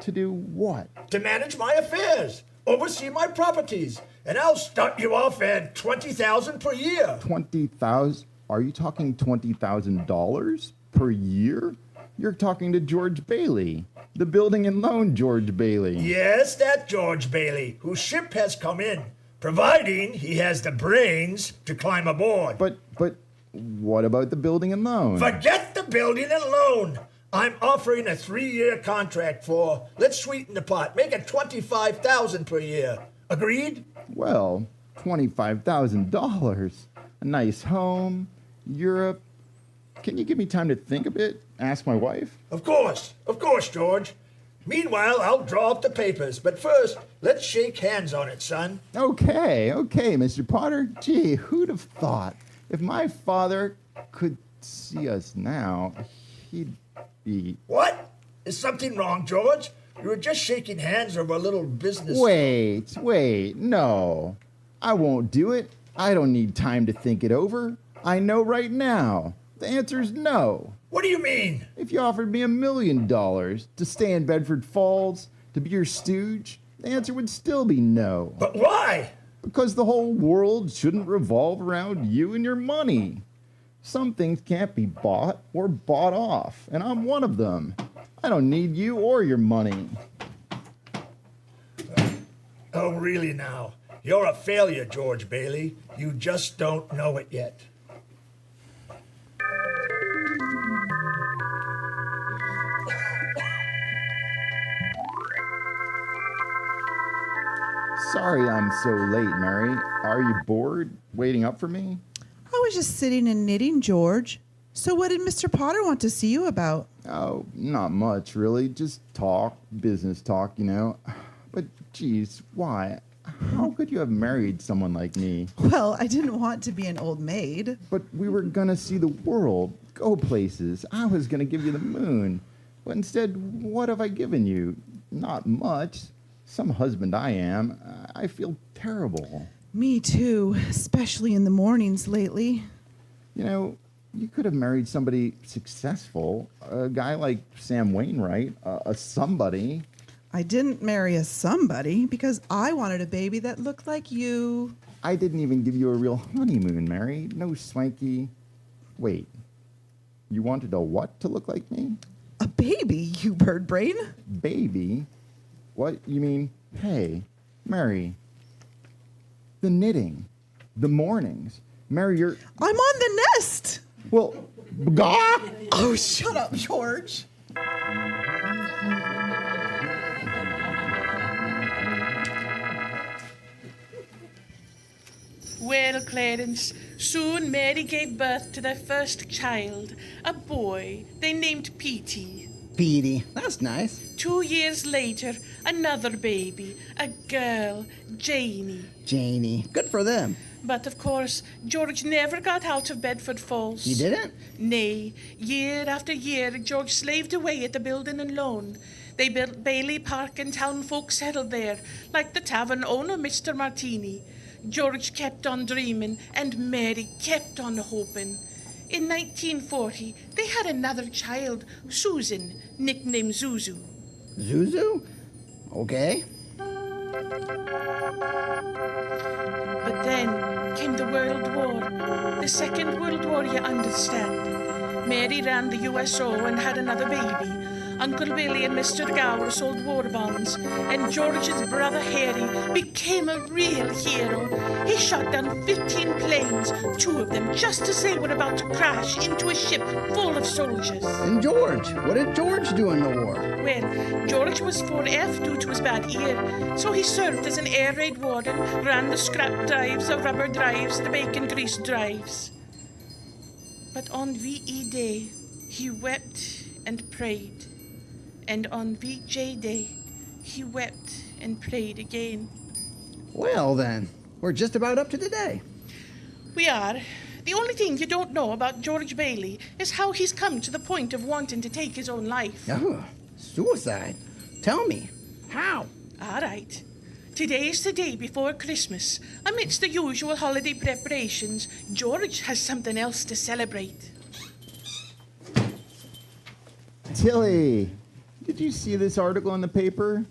To do what? To manage my affairs, oversee my properties, and I'll start you off at $20,000 per year. 20,000? Are you talking $20,000 per year? You're talking to George Bailey, the building and loan George Bailey. Yes, that George Bailey, whose ship has come in, providing he has the brains to climb aboard. But what about the building and loan? Forget the building and loan. I'm offering a 3-year contract for, let's sweeten the pot, make it $25,000 per year. Agreed? Well, $25,000. A nice home, Europe. Can you give me time to think a bit? Ask my wife? Of course, George. Meanwhile, I'll draw up the papers, but first, let's shake hands on it, son. Okay, Mr. Potter. Gee, who'd have thought? If my father could see us now, he'd be... What? Is something wrong, George? You were just shaking hands over a little business... Wait, no. I won't do it. I don't need time to think it over. I know right now. The answer's no. What do you mean? If you offered me $1 million to stay in Bedford Falls, to be your stooge, the answer would still be no. But why? Because the whole world shouldn't revolve around you and your money. Some things can't be bought or bought off, and I'm one of them. I don't need you or your money. Oh, really now? You're a failure, George Bailey. You just don't know it yet. Sorry I'm so late, Mary. Are you bored waiting up for me? I was just sitting and knitting, George. So what did Mr. Potter want to see you about? Oh, not much, really. Just talk, business talk, you know. But, geez, why? How could you have married someone like me? Well, I didn't want to be an old maid. But we were going to see the world, go places. I was going to give you the moon. But instead, what have I given you? Not much. Some husband I am. I feel terrible. Me too, especially in the mornings lately. You know, you could have married somebody successful, a guy like Sam Wainwright, a somebody. I didn't marry a somebody because I wanted a baby that looked like you. I didn't even give you a real honeymoon, Mary. No swanky... Wait, you wanted a what to look like me? A baby, you bird brain. Baby? What? You mean, hey, Mary, the knitting, the mornings. Mary, you're... I'm on the nest. Well, gah! Oh, shut up, George. Well, Clarence, soon Mary gave birth to their first child, a boy they named Petey. Petey, that's nice. 2 years later, another baby, a girl, Janie. Janie, good for them. But of course, George never got out of Bedford Falls. He didn't? Nay, year after year, George slaved away at the building and loan. They built Bailey Park and town folk settled there, like the tavern owner, Mr. Martini. George kept on dreaming, and Mary kept on hoping. In 1940, they had another child, Susan, nicknamed Zuzu. Zuzu? Okay. But then came the World War, the Second World War, you understand. Mary ran the USO and had another baby. Uncle Billy and Mr. Gower sold war bonds, and George's brother Harry became a real hero. He shot down 15 planes, 2 of them just as they were about to crash into a ship full of soldiers. And George? What did George do in the war? Well, George was 4F due to his bad ear, so he served as an air raid warden, ran the scrap drives, the rubber drives, the bacon grease drives. But on VE Day, he wept and prayed. And on VJ Day, he wept and prayed again. Well then, we're just about up to the day. We are. The only thing you don't know about George Bailey is how he's come to the point of wanting to take his own life. Oh, suicide. Tell me, how? All right. Today is the day before Christmas. Amidst the usual holiday preparations, George has something else to celebrate. Tilly, did you see this article in the paper?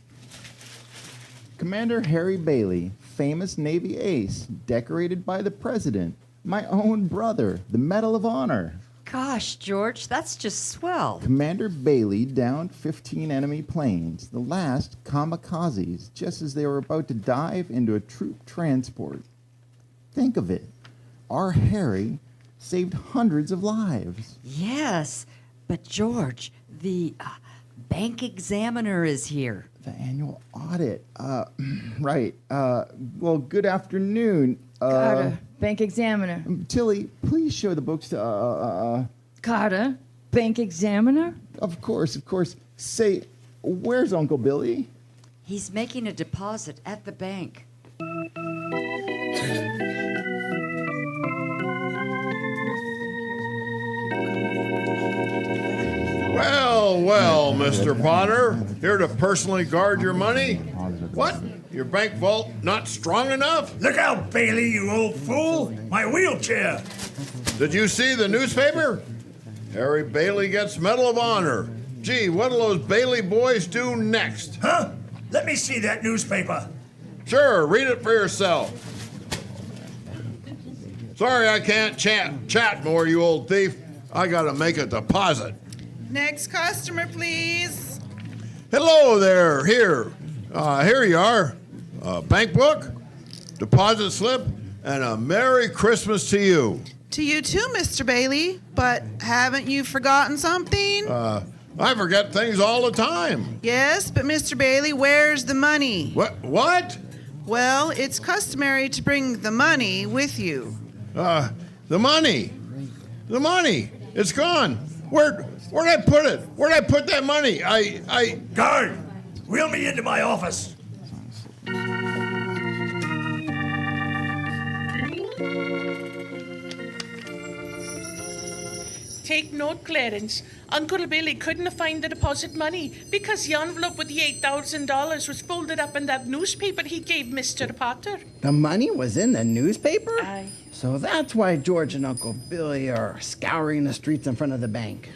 Commander Harry Bailey, famous Navy ace, decorated by the President. My own brother, the Medal of Honor. Gosh, George, that's just swell. Commander Bailey downed 15 enemy planes, the last kamikazes, just as they were about to dive into a troop transport. Think of it. Our Harry saved hundreds of lives. Yes, but George, the bank examiner is here. The annual audit. Right. Well, good afternoon. Carter, bank examiner. Tilly, please show the books to, Carter, bank examiner? Of course. Say, where's Uncle Billy? He's making a deposit at the bank. Well, Mr. Potter, here to personally guard your money? What? Your bank vault not strong enough? Look out, Bailey, you old fool! My wheelchair! Did you see the newspaper? Harry Bailey gets Medal of Honor. Gee, what'll those Bailey boys do next? Huh? Let me see that newspaper. Sure, read it for yourself. Sorry I can't chat more, you old thief. I gotta make a deposit. Next customer, please. Hello there, here you are. Bank book, deposit slip, and a Merry Christmas to you. To you too, Mr. Bailey. But haven't you forgotten something? I forget things all the time. Yes, but Mr. Bailey, where's the money? What? Well, it's customary to bring the money with you. The money. It's gone. Where'd I put it? Where'd I put that money? Guard! Wheel me into my office. Take note, Clarence. Uncle Billy couldn't find the deposit money because the envelope with the $8,000 was folded up in that newspaper he gave Mr. Potter. The money was in the newspaper? Aye. So that's why George and Uncle Billy are scouring the streets in front of the bank.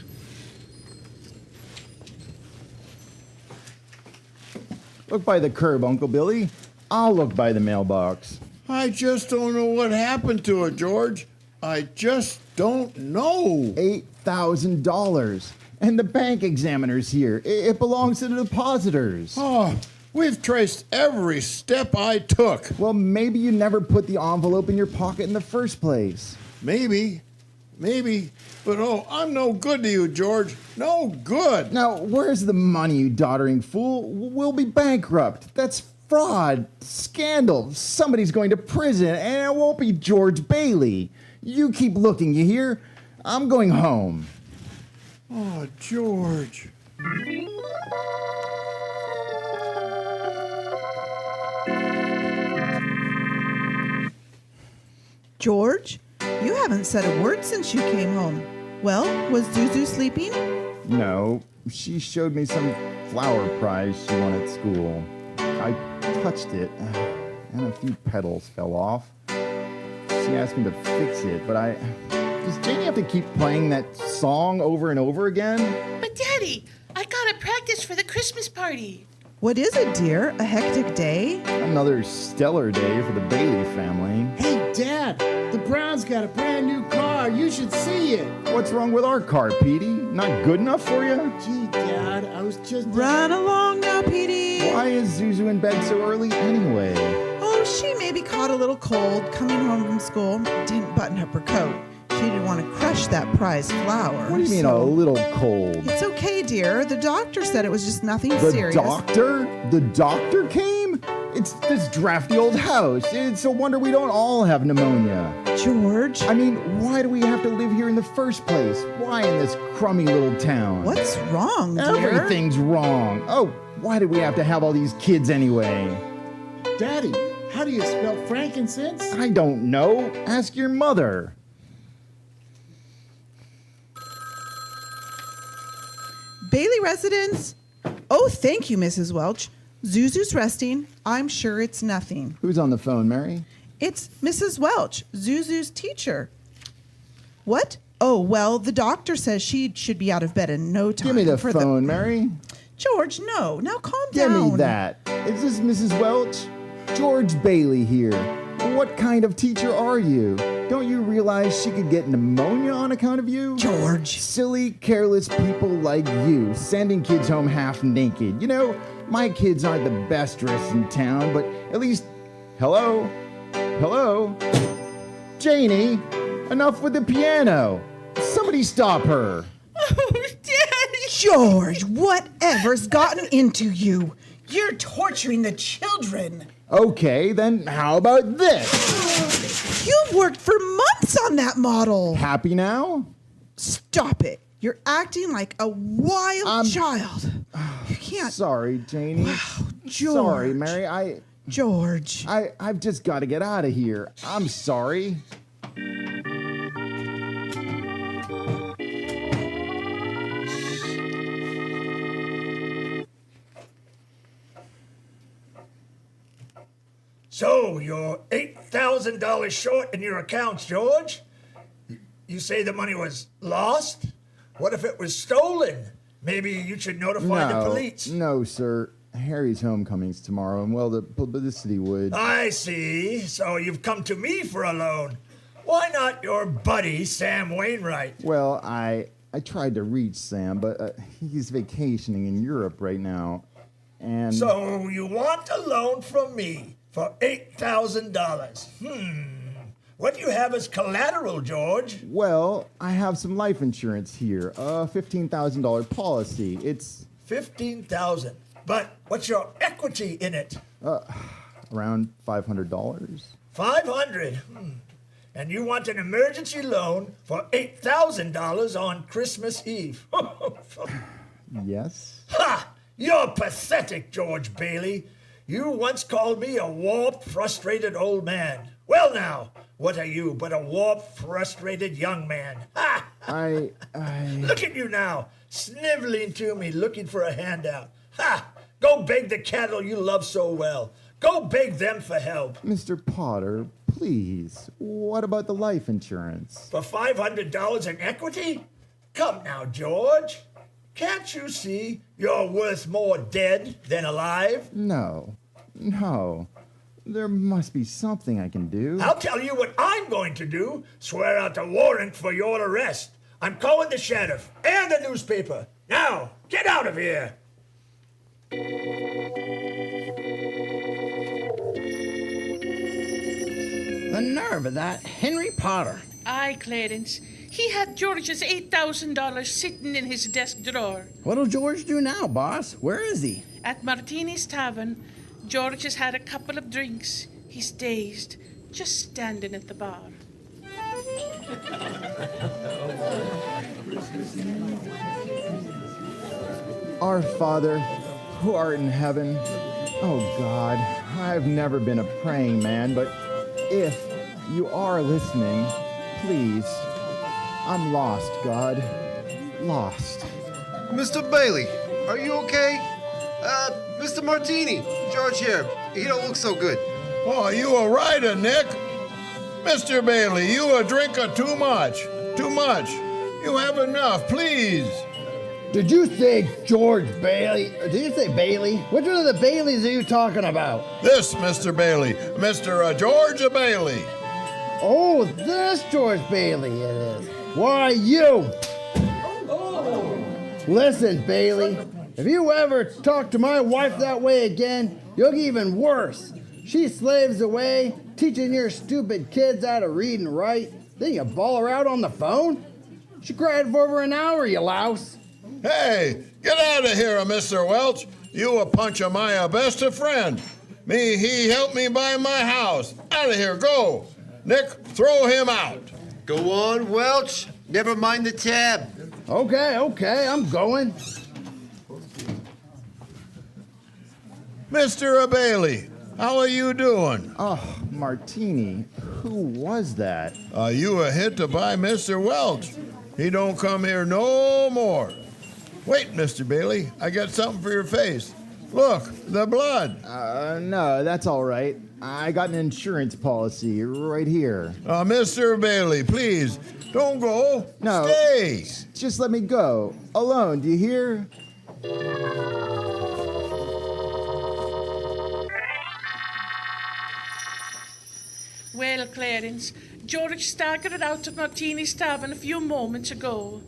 Look by the curb, Uncle Billy. I'll look by the mailbox. I just don't know what happened to it, George. I just don't know. $8,000. And the bank examiner's here. It belongs to the depositors. Oh, we've traced every step I took. Well, maybe you never put the envelope in your pocket in the first place. Maybe. But I'm no good to you, George. No good. Now, where's the money, you doddering fool? We'll be bankrupt. That's fraud, scandal. Somebody's going to prison, and it won't be George Bailey. You keep looking, you hear? I'm going home. Oh, George. George, you haven't said a word since you came home. Well, was Zuzu sleeping? No, she showed me some flower prize she won at school. I touched it, and a few petals fell off. She asked me to fix it, but does Janie have to keep playing that song over and over again? But Daddy, I gotta practice for the Christmas party. What is it, dear? A hectic day? Another stellar day for the Bailey family. Hey, Dad, The Browns got a brand new car. You should see it. What's wrong with our car, Petey? Not good enough for you? Gee, Dad, I was just... Run along now, Petey. Why is Zuzu in bed so early anyway? Oh, she maybe caught a little cold coming home from school. Didn't button up her coat. She didn't want to crush that prize flower. What do you mean a little cold? It's okay, dear. The doctor said it was just nothing serious. The doctor? The doctor came? It's this drafty old house. It's a wonder we don't all have pneumonia. George? I mean, why do we have to live here in the first place? Why in this crummy little town? What's wrong, dear? Everything's wrong. Oh, why do we have to have all these kids anyway? Daddy, how do you spell frankincense? I don't know. Ask your mother. Bailey residence? Oh, thank you, Mrs. Welch. Zuzu's resting. I'm sure it's nothing. Who's on the phone, Mary? It's Mrs. Welch, Zuzu's teacher. What? Oh, well, the doctor says she should be out of bed in no time. Give me the phone, Mary. George, no. Now calm Give down. me that. Is this Mrs. Welch? George Bailey here. What kind of teacher are you? Don't you realize she could get pneumonia on account of you? George. Silly, careless people like you sending kids home half naked. You know, my kids aren't the best dressed in town, but at least... Hello? Hello? Janie, enough with the piano. Somebody stop her. Oh, Daddy! George, whatever's gotten into you? You're torturing the children. Okay, then how about this? You've worked for months on that model. Happy now? Stop it. You're acting like a wild child. You can't. Sorry, Janie. Wow, George. Sorry, Mary. George. I've just got to get out of here. I'm sorry. So, you're $8,000 short in your accounts, George? You say the money was lost? What if it was stolen? Maybe you should notify the police. No, sir. Harry's homecoming's tomorrow, and well, the publicity would... I see. So you've come to me for a loan. Why not your buddy, Sam Wainwright? Well, I tried to reach Sam, but he's vacationing in Europe right now, and... So you want a loan from me for $8,000? What do you have as collateral, George? Well, I have some life insurance here, a $15,000 policy. It's... $15,000. But what's your equity in it? Around $500. $500? And you want an emergency loan for $8,000 on Christmas Eve? Yes? Ha! You're pathetic, George Bailey. You once called me a warped, frustrated old man. Well now, what are you but a warped, frustrated young man? Ha! I... Look at you now, sniveling to me, looking for a handout. Ha! Go beg the cattle you love so well. Go beg them for help. Mr. Potter, please. What about the life insurance? For $500 in equity? Come now, George. Can't you see you're worth more dead than alive? No. There must be something I can do. I'll tell you what I'm going to do. Swear out the warrant for your arrest. I'm calling the sheriff and the newspaper. Now, get out of here. The nerve of that Henry Potter. Aye, Clarence. He had George's $8,000 sitting in his desk drawer. What'll George do now, boss? Where is he? At Martini's Tavern, George has had a couple of drinks. He's dazed, just standing at the bar. Our Father, who art in heaven. Oh God, I've never been a praying man, but if you are listening, please, I'm lost, God. Lost. Mr. Bailey, are you okay? Mr. Martini, George here. He don't look so good. Oh, you a rider, Nick? Mr. Bailey, you a drinker too much. Too much. You have enough, please. Did you say George Bailey? Or did you say Bailey? Which one of the Baileys are you talking about? This, Mr. Bailey. Mr. George Bailey. Oh, this George Bailey it is. Why, you! Listen, Bailey, if you ever talk to my wife that way again, you'll get even worse. She slaves away, teaching your stupid kids how to read and write. Then you bawl her out on the phone? She cried for over an hour, you louse. Hey, get out of here, Mr. Welch. You a punch of my best of friend. Me, he helped me buy my house. Out of here, go. Nick, throw him out. Go on, Welch. Never mind the tab. Okay, I'm going. Mr. Bailey, how are you doing? Oh, Martini, who was that? You a hit to buy Mr. Welch. He don't come here no more. Wait, Mr. Bailey, I got something for your face. Look, the blood. No, that's all right. I got an insurance policy right here. Mr. Bailey, please, don't go. No. Stay. Just let me go. Alone, do you hear? Well, Clarence, George staggered out of Martini's tavern a few moments ago.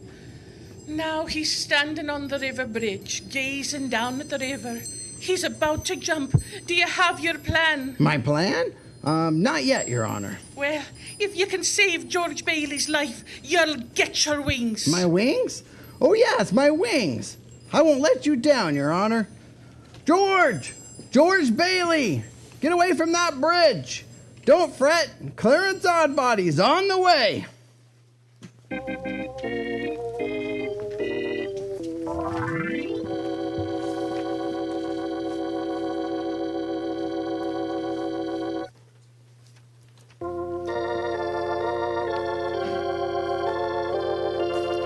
Now he's standing on the river bridge, gazing down at the river. He's about to jump. Do you have your plan? My plan? Not yet, Your Honor. Well, if you can save George Bailey's life, you'll get your wings. My wings? Oh, yes, my wings. I won't let you down, Your Honor. George! George Bailey! Get away from that bridge! Don't fret, Clarence Oddbody's on the way!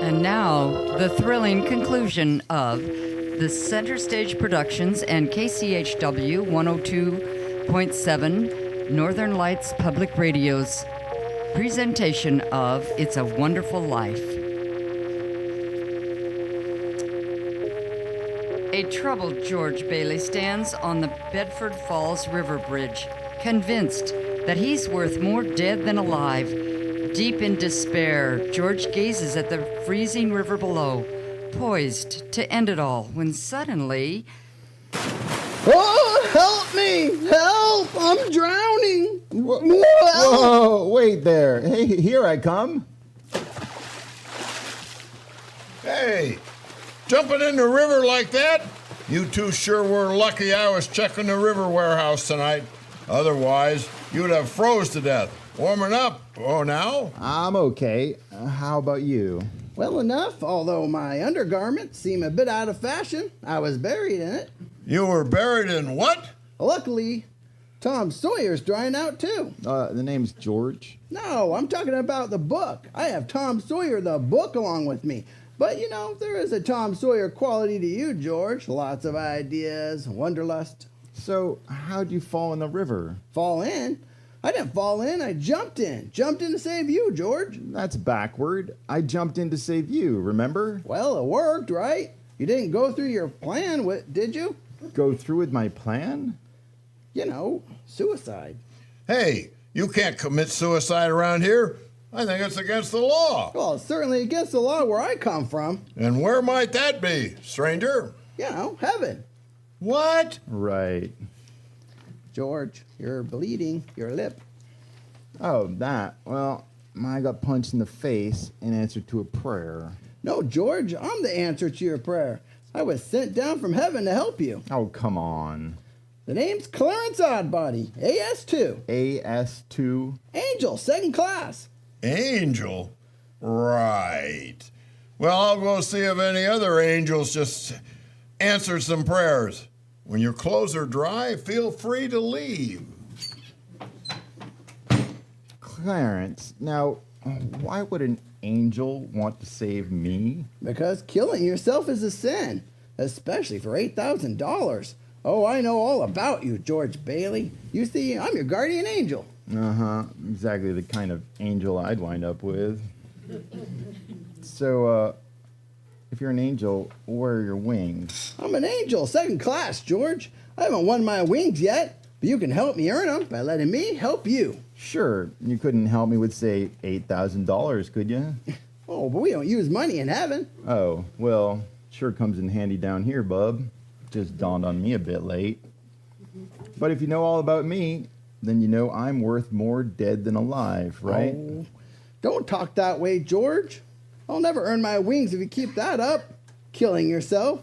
And now, the thrilling conclusion of the Center Stage Productions and KCHW 102.7 Northern Lights Public Radio's presentation of It's a Wonderful Life. A troubled George Bailey stands on the Bedford Falls River Bridge, convinced that he's worth more dead than alive. Deep in despair, George gazes at the freezing river below, poised to end it all, when suddenly... Oh, help me! Help! I'm drowning! Whoa, wait there. Hey, here I come. Hey, jumping in the river like that? You two sure were lucky I was checking the river warehouse tonight. Otherwise, you'd have froze to death. Warming up. Oh, now? I'm okay. How about you? Well enough, although my undergarments seem a bit out of fashion. I was buried in it. You were buried in what? Luckily, Tom Sawyer's drying out too. The name's George? No, I'm talking about the book. I have Tom Sawyer the book along with me. But, you know, there is a Tom Sawyer quality to you, George. Lots of ideas, wanderlust. So, how'd you fall in the river? Fall in? I didn't fall in, I jumped in. Jumped in to save you, George. That's backward. I jumped in to save you, remember? Well, it worked, right? You didn't go through your plan, did you? Go through with my plan? You know, suicide. Hey, you can't commit suicide around here. I think it's against the law. Well, it's certainly against the law where I come from. And where might that be, stranger? You know, heaven. What? Right. George, you're bleeding your lip. Oh, that. Well, I got punched in the face in answer to a prayer. No, George, I'm the answer to your prayer. I was sent down from heaven to help you. Oh, come on. The name's Clarence Oddbody, AS2. AS2? Angel, second class. Angel? Right. Well, I'll go see if any other angels just answer some prayers. When your clothes are dry, feel free to leave. Clarence, now, why would an angel want to save me? Because killing yourself is a sin, especially for $8,000. Oh, I know all about you, George Bailey. You see, I'm your guardian angel. Uh-huh. Exactly the kind of angel I'd wind up with. So, if you're an angel, where are your wings? I'm an angel, second class, George. I haven't won my wings yet. But you can help me earn them by letting me help you. Sure, you couldn't help me with, say, $8,000, could you? Oh, but we don't use money in heaven. Oh, well, sure comes in handy down here, bub. Just dawned on me a bit late. But if you know all about me, then you know I'm worth more dead than alive, right? Oh, don't talk that way, George. I'll never earn my wings if you keep that up. Killing yourself.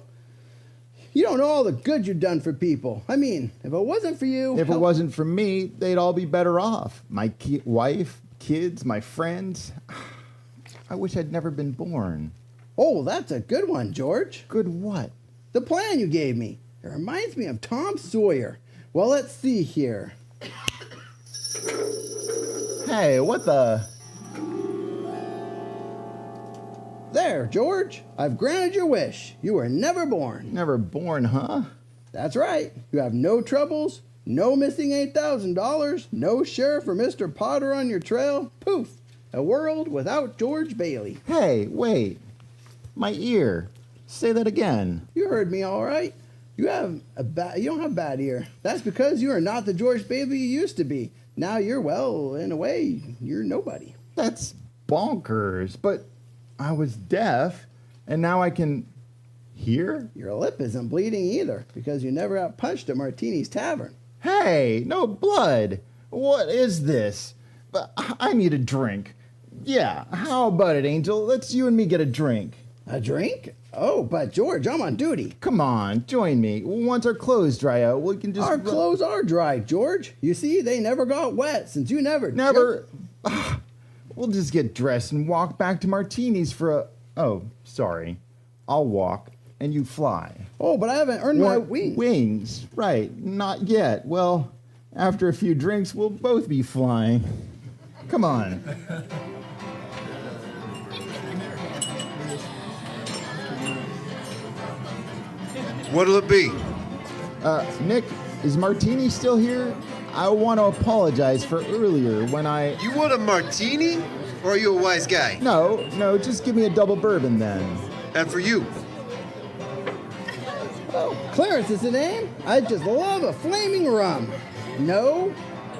You don't know all the good you've done for people. I mean, if it wasn't for you... If it wasn't for me, they'd all be better off. My wife, kids, my friends. I wish I'd never been born. Oh, that's a good one, George. Good what? The plan you gave me. It reminds me of Tom Sawyer. Well, let's see here. Hey, what the... There, George. I've granted your wish. You were never born. Never born, huh? That's right. You have no troubles, no missing $8,000, no sheriff or Mr. Potter on your trail. Poof. A world without George Bailey. Hey, wait. My ear. Say that again. You heard me all right. You don't have a bad ear. That's because you are not the George Bailey you used to be. Now you're, well, in a way, you're nobody. That's bonkers, but I was deaf, and now I can hear? Your lip isn't bleeding either, because you never got punched at Martini's Tavern. Hey, no blood. What is this? I need a drink. Yeah, how about it, Angel? Let's you and me get a drink. A drink? Oh, but George, I'm on duty. Come on, join me. Once our clothes dry out, we can just... Our clothes are dry, George. You see, they never got wet since you never... Never... We'll just get dressed and walk back to Martini's for a... Oh, sorry. I'll walk, and you fly. Oh, but I haven't earned my wings. Wings, right. Not yet. Well, after a few drinks, we'll both be flying. Come on. What'll it be? Nick, is Martini still here? I want to apologize for earlier when I... You want a martini? Or are you a wise guy? No, just give me a double bourbon then. And for you? Oh, Clarence is the name? I just love a flaming rum. No,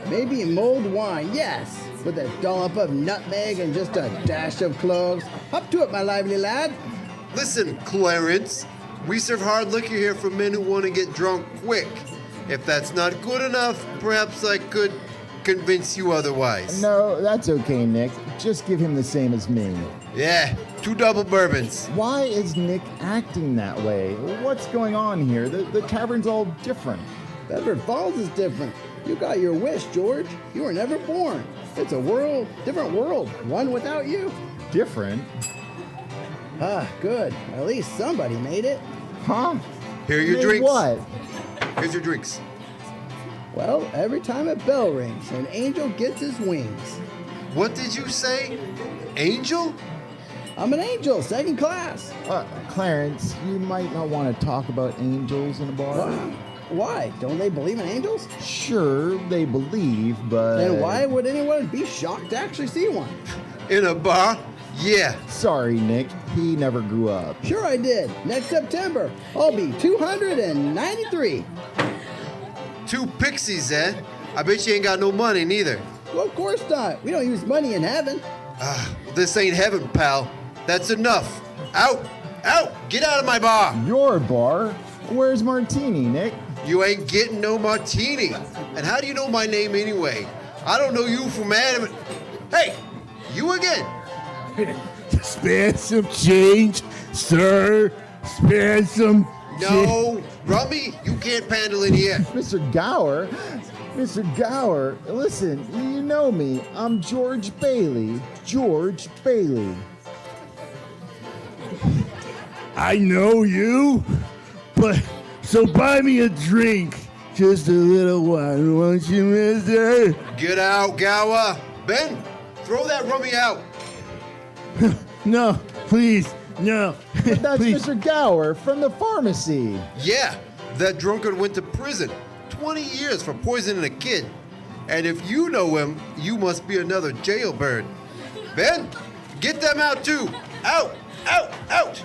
maybe mulled wine, yes, with a dollop of nutmeg and just a dash of cloves. Up to it, my lively lad. Listen, Clarence, we serve hard liquor here for men who want to get drunk quick. If that's not good enough, perhaps I could convince you otherwise. No, that's okay, Nick. Just give him the same as me. Yeah, 2 double bourbons. Why is Nick acting that way? What's going on here? The tavern's all different. Bedford Falls is different. You got your wish, George. You were never born. It's a different world, one without you. Different? Ah, good. At least somebody made it. Huh? Here are your Made drinks. What? Here's your drinks. Well, every time a bell rings, an angel gets his wings. What did you say? Angel? I'm an angel, second class. Clarence, you might not want to talk about angels in a bar. Why? Don't they believe in angels? Sure, they believe, but... Then why would anyone be shocked to actually see one? In a bar? Yeah. Sorry, Nick. He never grew up. Sure I did. Next September, I'll be 293. 2 pixies, eh? I bet you ain't got no money neither. Well, of course not. We don't use money in heaven. This ain't heaven, pal. That's enough. Out! Out! Get out of my bar! Your bar? Where's Martini, Nick? You ain't getting no martini. And how do you know my name anyway? I don't know you from Adam. Hey! You again! Spare some change, sir. Spare some No, Rummy, you can't handle it here. Mr. Gower? Mr. Gower, listen, you know me. I'm George Bailey. George Bailey. I know you, but so buy me a drink. Just a little one, won't you, mister? Get out, Gower. Ben, throw that Rummy out. No, please, no. But that's please. Mr. Gower from the pharmacy. Yeah, that drunkard went to prison. 20 years for poisoning a kid. And if you know him, you must be another jailbird. Ben, get them out too. Out, out, out.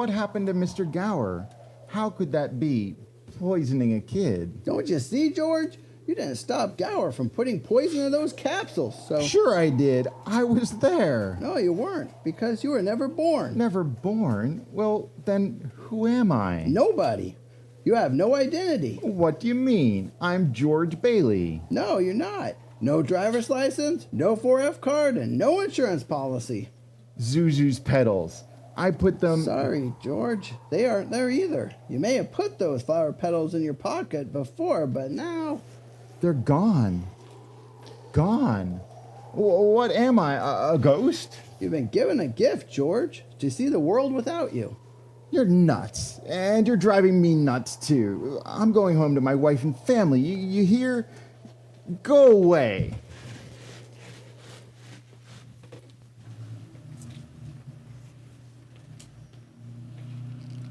what happened to Mr. Gower? How could that be? Poisoning a kid. Don't you see, George? You didn't stop Gower from putting poison in those capsules, so... Sure I did. I was there. No, you weren't, because you were never born. Never born? Well, then who am I? Nobody. You have no identity. What do you mean? I'm George Bailey. No, you're not. No driver's license, no 4F card, and no insurance policy. Zuzu's petals. I put them... Sorry, George. They aren't there either. You may have put those flower petals in your pocket before, but now... They're gone. Gone. What am I, a ghost? You've been given a gift, George, to see the world without you. You're nuts, and you're driving me nuts, too. I'm going home to my wife and family. You hear? Go away.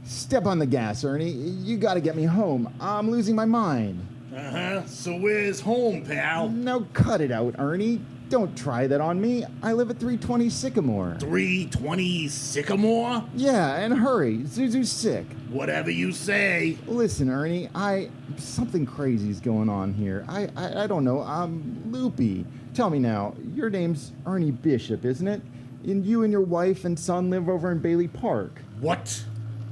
Step on the gas, Ernie. You gotta get me home. I'm losing my mind. Uh-huh. So where's home, pal? Now cut it out, Ernie. Don't try that on me. I live at 320 Sycamore. 320 Sycamore? Yeah, and hurry. Zuzu's sick. Whatever you say. Listen, Ernie, something crazy's going on here. I don't know. I'm loopy. Tell me now, your name's Ernie Bishop, isn't it? And you and your wife and son live over in Bailey Park. What?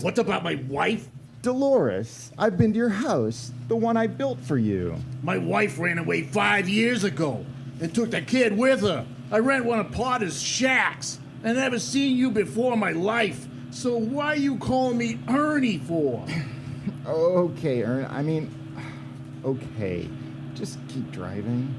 What about my wife? Dolores, I've been to your house, the one I built for you. My wife ran away 5 years ago and took the kid with her. I rent one of Potter's shacks. I never seen you before in my life. So why you calling me Ernie for? Okay, okay. Just keep driving.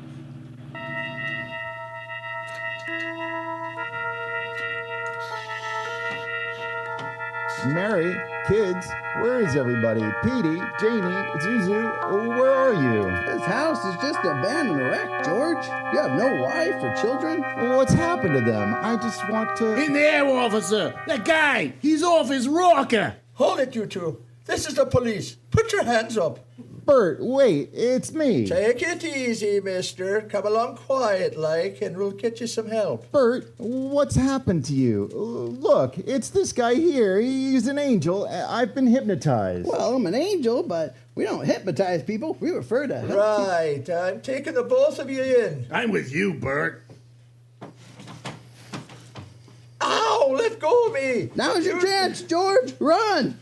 Mary, kids, where is everybody? Petey, Janie, Zuzu, where are you? This house is just an abandoned wreck, George. You have no wife or children. What's happened to them? I just want to... In there, officer! That guy! He's off his rocker! Hold it, you two. This is the police. Put your hands up. Bert, wait, it's me. Take it easy, mister. Come along quiet-like, and we'll get you some help. Bert, what's happened to you? Look, it's this guy here. He's an angel. I've been hypnotized. Well, I'm an angel, but we don't hypnotize people. We refer to help. Right. I'm taking the both of you in. I'm with you, Bert. Ow! Let go of me! Now's your chance, George. Run!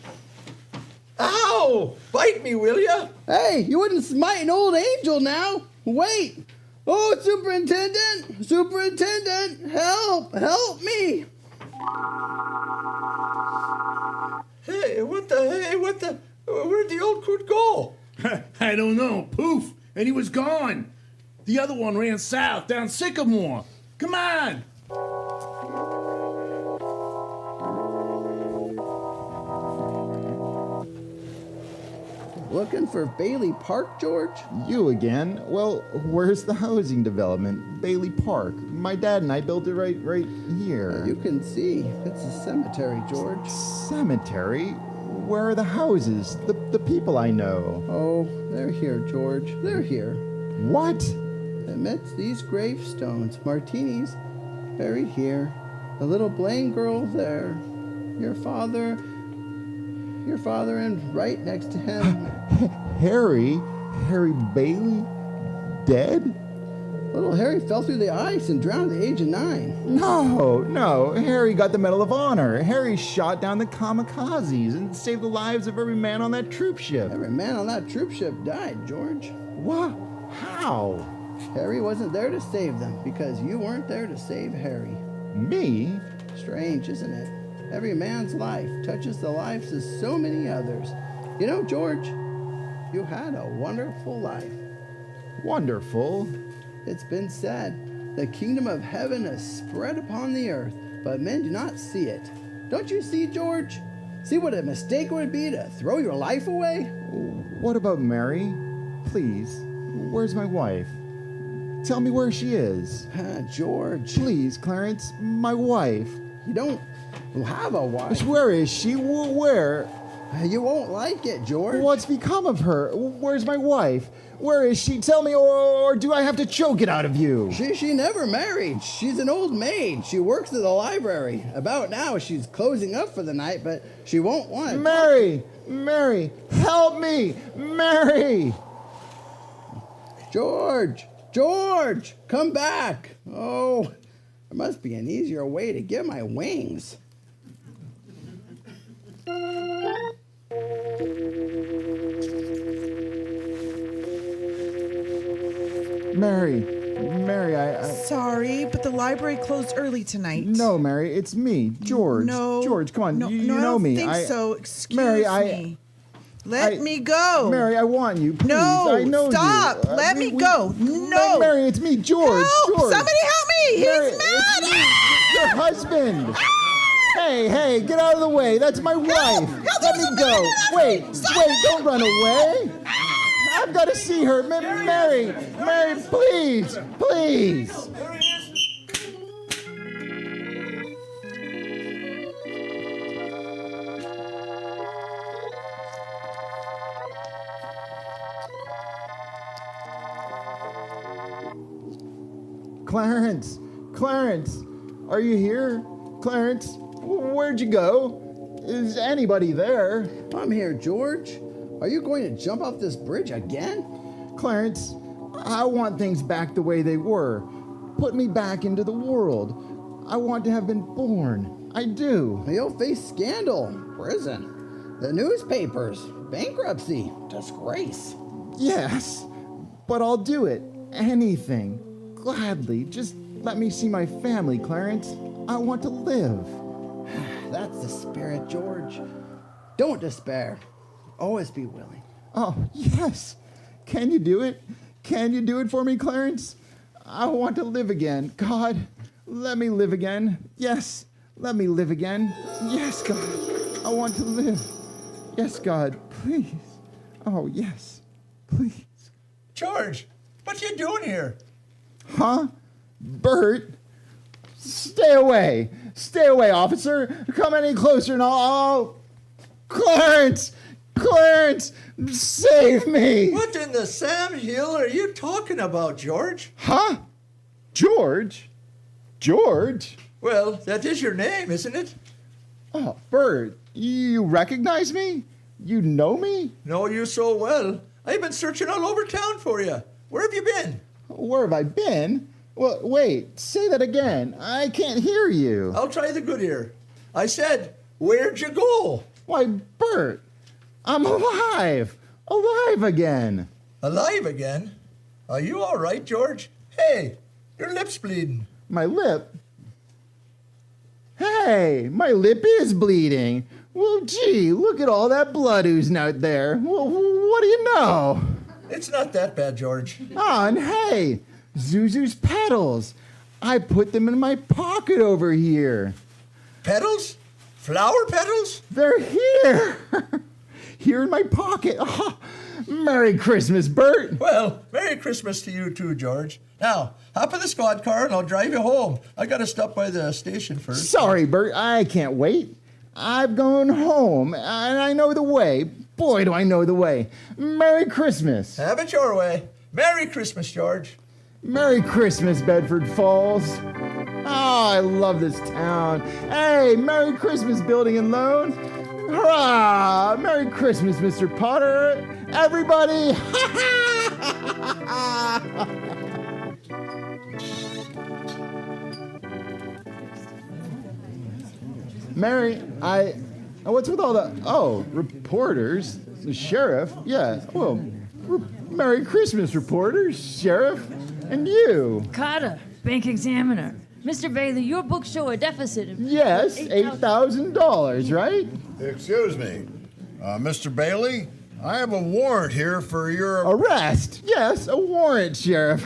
Ow! Bite me, will ya? Hey, you wouldn't smite an old angel now. Wait. Oh, Superintendent! Superintendent! Help me! Hey, what the? Where'd the old coot go? I don't know. Poof! And he was gone. The other one ran south down Sycamore. Come on! Looking for Bailey Park, George? You again? Well, where's the housing development? Bailey Park. My dad and I built it right here. You can see. It's a cemetery, George. Cemetery? Where are the houses? The people I know. Oh, they're here, George. They're here. What? Amidst these gravestones, Martini's buried here. The little Blaine girl there. Your father, and right next to him... Harry Bailey? Dead? Little Harry fell through the ice and drowned at the age of 9. No. Harry got the Medal of Honor. Harry shot down the kamikazes and saved the lives of every man on that troop ship. Every man on that troop ship died, George. What? How? Harry wasn't there to save them because you weren't there to save Harry. Me? Strange, isn't it? Every man's life touches the lives of so many others. You know, George, you had a wonderful life. Wonderful? It's been said, the kingdom of heaven is spread upon the earth, but men do not see it. Don't you see, George? See what a mistake it would be to throw your life away? What about Mary? Please, where's my wife? Tell me where she is. George. Please, Clarence, my wife. You don't have a wife. Where is she? Where? You won't like it, George. What's become of her? Where's my wife? Where is she? Tell me, or do I have to choke it out of you? She never married. She's an old maid. She works at the library. About now, she's closing up for the night, but she won't want... Mary! Mary! Help me! Mary! George! George! Come back! Oh, there must be an easier way to get my wings. Mary, I... Sorry, but the library closed early tonight. No, Mary, it's me, George. No. George, come on, you I know don't me. think so. Excuse Mary, me. Let me go. Mary, I want you, please. No, I know stop. you. Let me go. No. Mary, it's me, George. Help. George. Somebody help me. Mary, He's mad. it's me, your husband. Hey, get out of the way. That's my wife. Let me go. Wait, don't run away. I've got to see her. Mary, please. Clarence, are you here? Clarence, where'd you go? Is anybody there? I'm here, George. Are you going to jump off this bridge again? Clarence, I want things back the way they were. Put me back into the world. I want to have been born. I do. You'll face scandal, prison, the newspapers, bankruptcy, disgrace. Yes, but I'll do it. Anything. Gladly. Just let me see my family, Clarence. I want to live. That's the spirit, George. Don't despair. Always be willing. Oh, yes. Can you do it? Can you do it for me, Clarence? I want to live again. God, let me live again. Yes, let me live again. Yes, God, I want to live. Yes, God, please. Oh, yes, please. George, what you doing here? Huh? Bert? Stay away. Stay away, officer. Come any closer and I'll... Clarence! Save me! What in the Sam Hill are you talking about, George? Huh? George? Well, that is your name, isn't it? Oh, Bert, you recognize me? You know me? Know you so well. I've been searching all over town for you. Where have you been? Where have I been? Well, wait, say that again. I can't hear you. I'll try the good ear. I said, where'd you go? Why, Bert, I'm alive. Alive again. Alive again? Are you all right, George? Hey, your lip's bleeding. My lip? Hey, my lip is bleeding. Well, gee, look at all that blood oozing out there. Well, what do you know? It's not that bad, George. Oh, and hey, Zuzu's petals. I put them in my pocket over here. Petals? Flower petals? They're here. Here in my pocket. Oh, Merry Christmas, Bert. Well, Merry Christmas to you too, George. Now, hop in the squad car and I'll drive you home. I gotta stop by the station first. Sorry, Bert, I can't wait. I've gone home and I know the way. Boy, do I know the way. Merry Christmas. Have it your way. Merry Christmas, George. Merry Christmas, Bedford Falls. Oh, I love this town. Hey, Merry Christmas, Building and Loan. Hurrah! Merry Christmas, Mr. Potter. Everybody. Mary, what's with all the, reporters, the sheriff, yeah, well, Merry Christmas, reporters, sheriff, and you. Carter, bank examiner. Mr. Bailey, your books show a deficit of... Yes, $8,000, right? Excuse me. Mr. Bailey, I have a warrant here for your... Arrest? Yes, a warrant, Sheriff.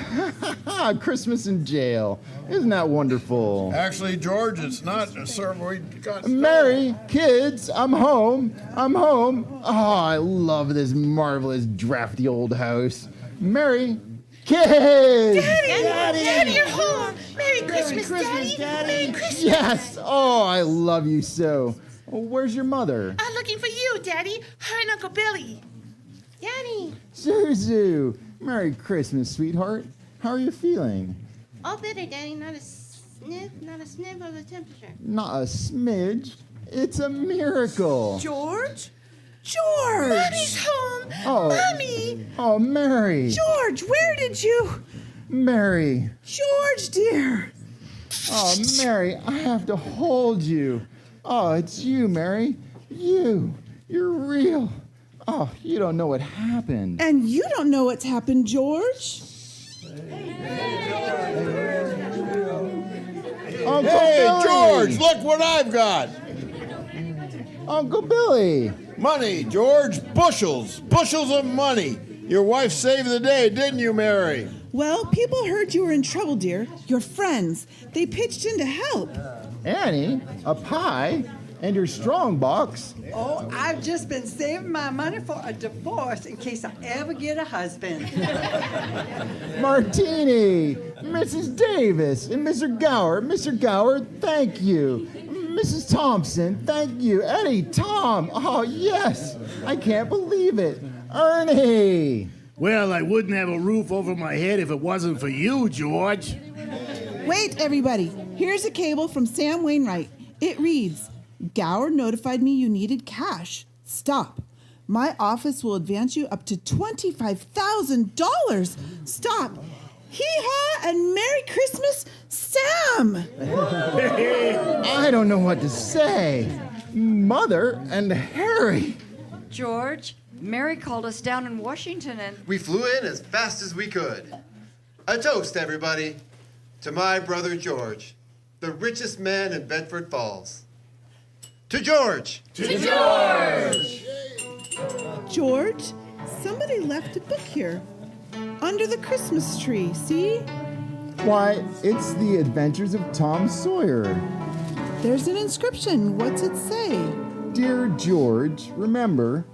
Christmas in jail. Isn't that wonderful? Actually, George, it's not, sir. We got... Mary, kids, I'm home. Oh, I love this marvelous, drafty old house. Mary, kids! Daddy, you're home. Merry Christmas, Daddy. Merry Christmas. Yes. Oh, I love you so. Oh, where's your mother? I'm looking for you, Daddy. Her and Uncle Billy. Daddy. Zuzu! Merry Christmas, sweetheart. How are you feeling? All better, Daddy. Not a sniff of the temperature. Not a smidge. It's a miracle. George? George! Mommy's home. Oh. Mommy. Oh, Mary. George, where did you? Mary. George, dear. Oh, Mary, I have to hold you. Oh, it's you, Mary. You. You're real. Oh, you don't know what happened. And you don't know what's happened, George. Uncle Hey, Billy. George, look what I've got. Uncle Billy. Money, George. Bushels of money. Your wife saved the day, didn't you, Mary? Well, people heard you were in trouble, dear. Your friends. They pitched in to help. Annie, a pie, and your strong box. Oh, I've just been saving my money for a divorce in case I ever get a husband. Martini, Mrs. Davis, and Mr. Gower. Mr. Gower, thank you. Mrs. Thompson, thank you. Eddie, Tom, oh yes, I can't believe it. Ernie. Well, I wouldn't have a roof over my head if it wasn't for you, George. Wait, everybody. Here's a cable from Sam Wainwright. It reads, Gower notified me you needed cash. Stop. My office will advance you up to $25,000. Stop. Hee-haw and Merry Christmas, Sam! I don't know what to say. Mother and Harry. George, Mary called us down in Washington and... We flew in as fast as we could. A toast, everybody, to my brother George, the richest man in Bedford Falls. To George! To George! George, somebody left a book here. Under the Christmas tree, see? Why, it's the Adventures of Tom Sawyer. There's an inscription. What's it say? Dear George, remember,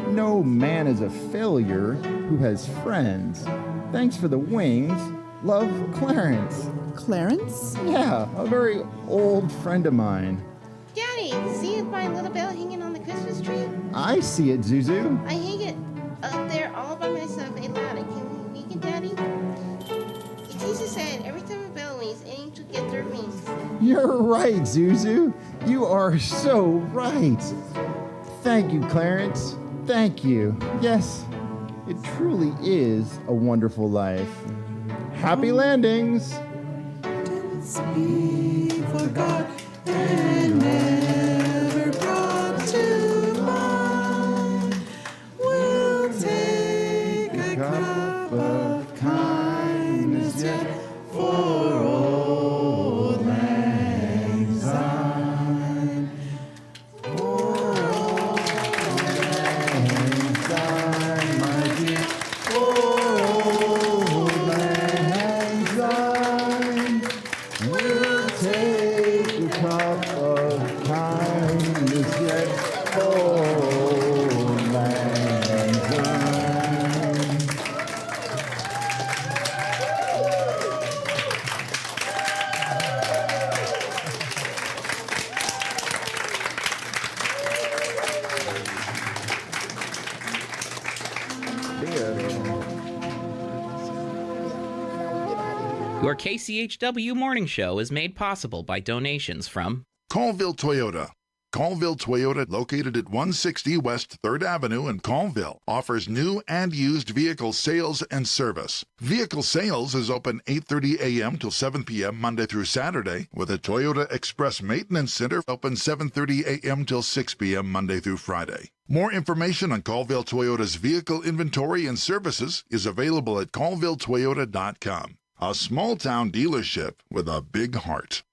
no man is a failure who has friends. Thanks for the wings. Love, Clarence. Clarence? Yeah, a very old friend of mine. Daddy, see my little bell hanging on the Christmas tree? I see it, Zuzu. I hang it up there all by myself and loud. Can we make it, Daddy? Jesus said every time a bell rings, angels get their wings. You're right, Zuzu. You are so right. Thank you, Clarence. Thank you. Yes, it truly is a wonderful life. Happy landings. Be forgot and never brought to mind. We'll take a cup of kindness yet for old lang syne. For old lang syne, my dear. For old lang syne. We'll take a cup of kindness yet for old lang syne. Your KCHW morning show is made possible by donations from Colville Toyota. Colville Toyota, located at 160 West 3rd Avenue in Colville, offers new and used vehicle sales and service. Vehicle sales is open 8:30 a.m. till 7 p.m. Monday through Saturday, with a Toyota Express Maintenance Center open 7:30 a.m. till 6 p.m. Monday through Friday. More information on Colville Toyota's vehicle inventory and services is available at colvilletoyota.com. A small-town dealership with a big heart.